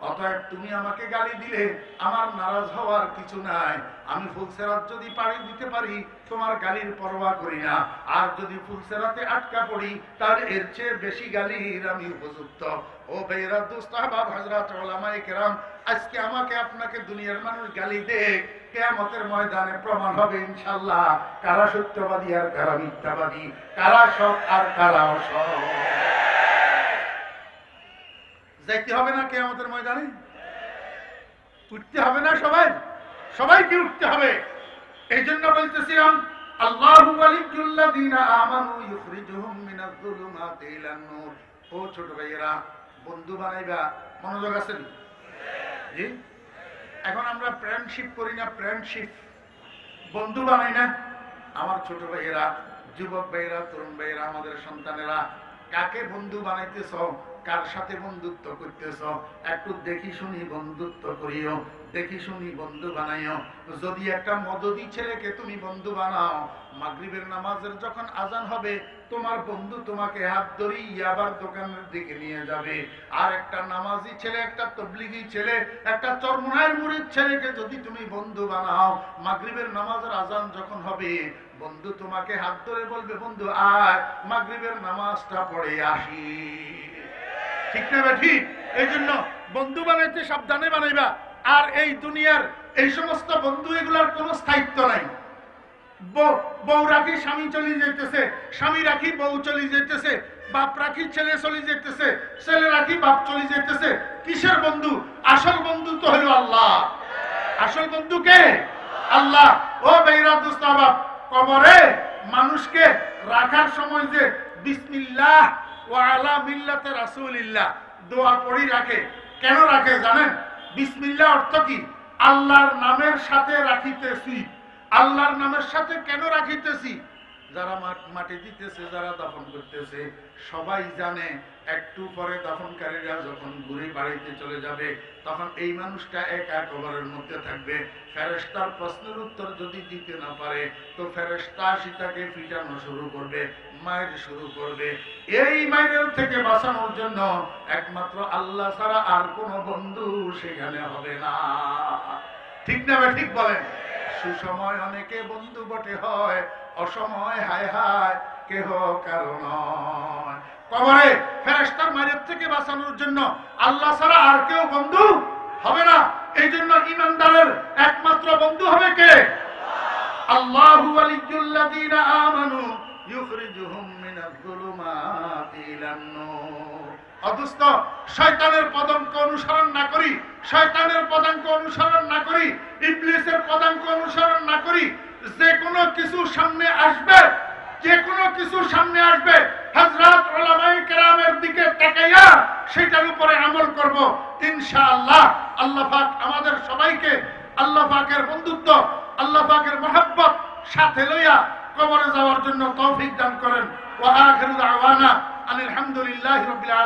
অতএব তুমি আমাকে গালি দিলে আমার নারাজ হওয়ার কিছু নাই। আমি ফুলসিরাত যদি পাড়ি দিতে পারি তোমার গালির পরোয়া করি না, আর যদি ফুলসিরাতে আটকা পড়ি তাহলে এর চেয়ে বেশি গালির আমি উপযুক্ত। ও ভাইরা, দোস্ত, আহবাব, হযরত উলামায়ে কেরাম, আজকে আমাকে আপনাকে দুনিয়ার মানুষ গালি দেয়, কিয়ামতের ময়দানে প্রমাণ হবে ইনশাআল্লাহ কারা সত্যবাদী আর কারা মিথ্যাবাদী, কারা সৎ আর কারা অসৎ। যাইতে হবে না কিয়ামতের ময়দানে? উঠতে হবে না? সবাইকে উঠতে হবে। এই জন্য বলতেছিলাম, আল্লাহু ওয়ালিয়ুল্লাযীনা আমানু ইউখরিজুহুম মিনাজ যুলুমাতি ইলান নূর। ও ছোট ভাইয়েরা, বন্ধু বানাইবা, মনোযোগ আছে জি? এখন আমরা ফ্রেন্ডশিপ করি না? ফ্রেন্ডশিপ, বন্ধু বানাই না? আমার ছোট ভাইয়েরা, যুবক ভাইয়েরা, তরুণ ভাইয়েরা, আমাদের সন্তানেরা, কাকে বন্ধু বানাইতেছ, কার সাথে বন্ধুত্ব করতেছ, একটু দেখি শুনি বন্ধুত্ব করিও, দেখি শুনি বন্ধু বানাইও। যদি একটা মদদি ছেলেকে তুমি বন্ধু বানাও, মাগরিবের নামাজের যখন আজান হবে, তোমার বন্ধু তোমাকে হাত ধরে ইয়াবার দোকানের দিকে নিয়ে যাবে। আর একটা নামাজি ছেলে, একটা তবলিগি ছেলে, একটা চরমনায়ের মুরিদ ছেলেকে যদি তুমি বন্ধু বানাও, মাগরিবের নামাজের আজান যখন হবে, বন্ধু তোমাকে হাত ধরে বলবে, বন্ধু আয় মাগরিবের নামাজটা পড়ে আসি। ঠিক না ঠিক? এই জন্য বন্ধু বানাইতে সাবধানে বানাইবা। আর এই দুনিয়ার এই সমস্ত বন্ধু, এগুলার কোনো স্থায়িত্ব নাই। বউ রাখি স্বামী চলে যেতেছে, স্বামী রাখি বউ চলে যেতেছে, বাপ রাখি ছেলে চলে যেতেছে, ছেলে রাখি বাপ চলে যেতেছে। কিসের বন্ধু? আসল বন্ধু তো হলো আল্লাহ। আসল বন্ধু কে? আল্লাহ। ও বেইরা দোস্ত বাপ, কবরে মানুষকে রাখার সময় যে বিসমিল্লাহ ওয়া আলা মিল্লাতে রাসূলিল্লাহ দোয়া পড়ি রাখে, কেন রাখে জানেন? বিসমিল্লাহ অর্থ কি? আল্লাহর নামের সাথে রাখিতেছি। আল্লাহর নামের সাথে কেন রাখিতেছি? যারা মাটি দিতেছে, যারা দাফন করতেছে, সবাই জানে একটু পরে দাফনকারীরা যখন ঘুরে বাড়িতে চলে যাবে, তখন এই মানুষটা একা কবরের মধ্যে থাকবে। ফেরেশতার প্রশ্নের উত্তর যদি দিতে না পারে, তো ফেরেশতা সীতাকে পিটানো শুরু করবে, মায়ের শুরু করবে। এই মায়ের থেকে বাঁচানোর জন্য একমাত্র আল্লাহ ছাড়া আর কোন বন্ধু সেখানে হবে না। ঠিক না? ঠিক বলেন? সুসময় অনেকে বন্ধু বটে হয়, অসময় হায় হায় কেহ কারণ। কবরে ফেরেশতার মায়ের থেকে বাঁচানোর জন্য আল্লাহ ছাড়া আর কেউ বন্ধু হবে না। এই জন্য ঈমানদারের একমাত্র বন্ধু হবে কে? আল্লাহু ওয়ালিয়ুল্লাযীনা আমানু ইউখরিজুহুম মিনাজ যুলুমাতি ইলান নূর। অদুস্ত, শয়তানের পদাঙ্ক অনুসরণ না করি, শয়তানের পদাঙ্ক অনুসরণ না করি, ইবলিসের পদাঙ্ক অনুসরণ না করি। যে কোনো কিছু সামনে আসবে, যে কোনো কিছু সামনে আসবে, হযরত উলামায়ে কেরামের দিকে তাকাইয়া সেটার উপরে আমল করব ইনশাআল্লাহ। আল্লাহ পাক আমাদের সবাইকে আল্লাহ পাকের বন্ধুত্ব, আল্লাহ পাকের মহব্বত সাথে লইয়া কবরে যাওয়ার জন্য তৌফিক দান করেন। ওয়া আখিরু দাওয়ানা আলহামদুলিল্লাহি রাব্বিল আলামিন।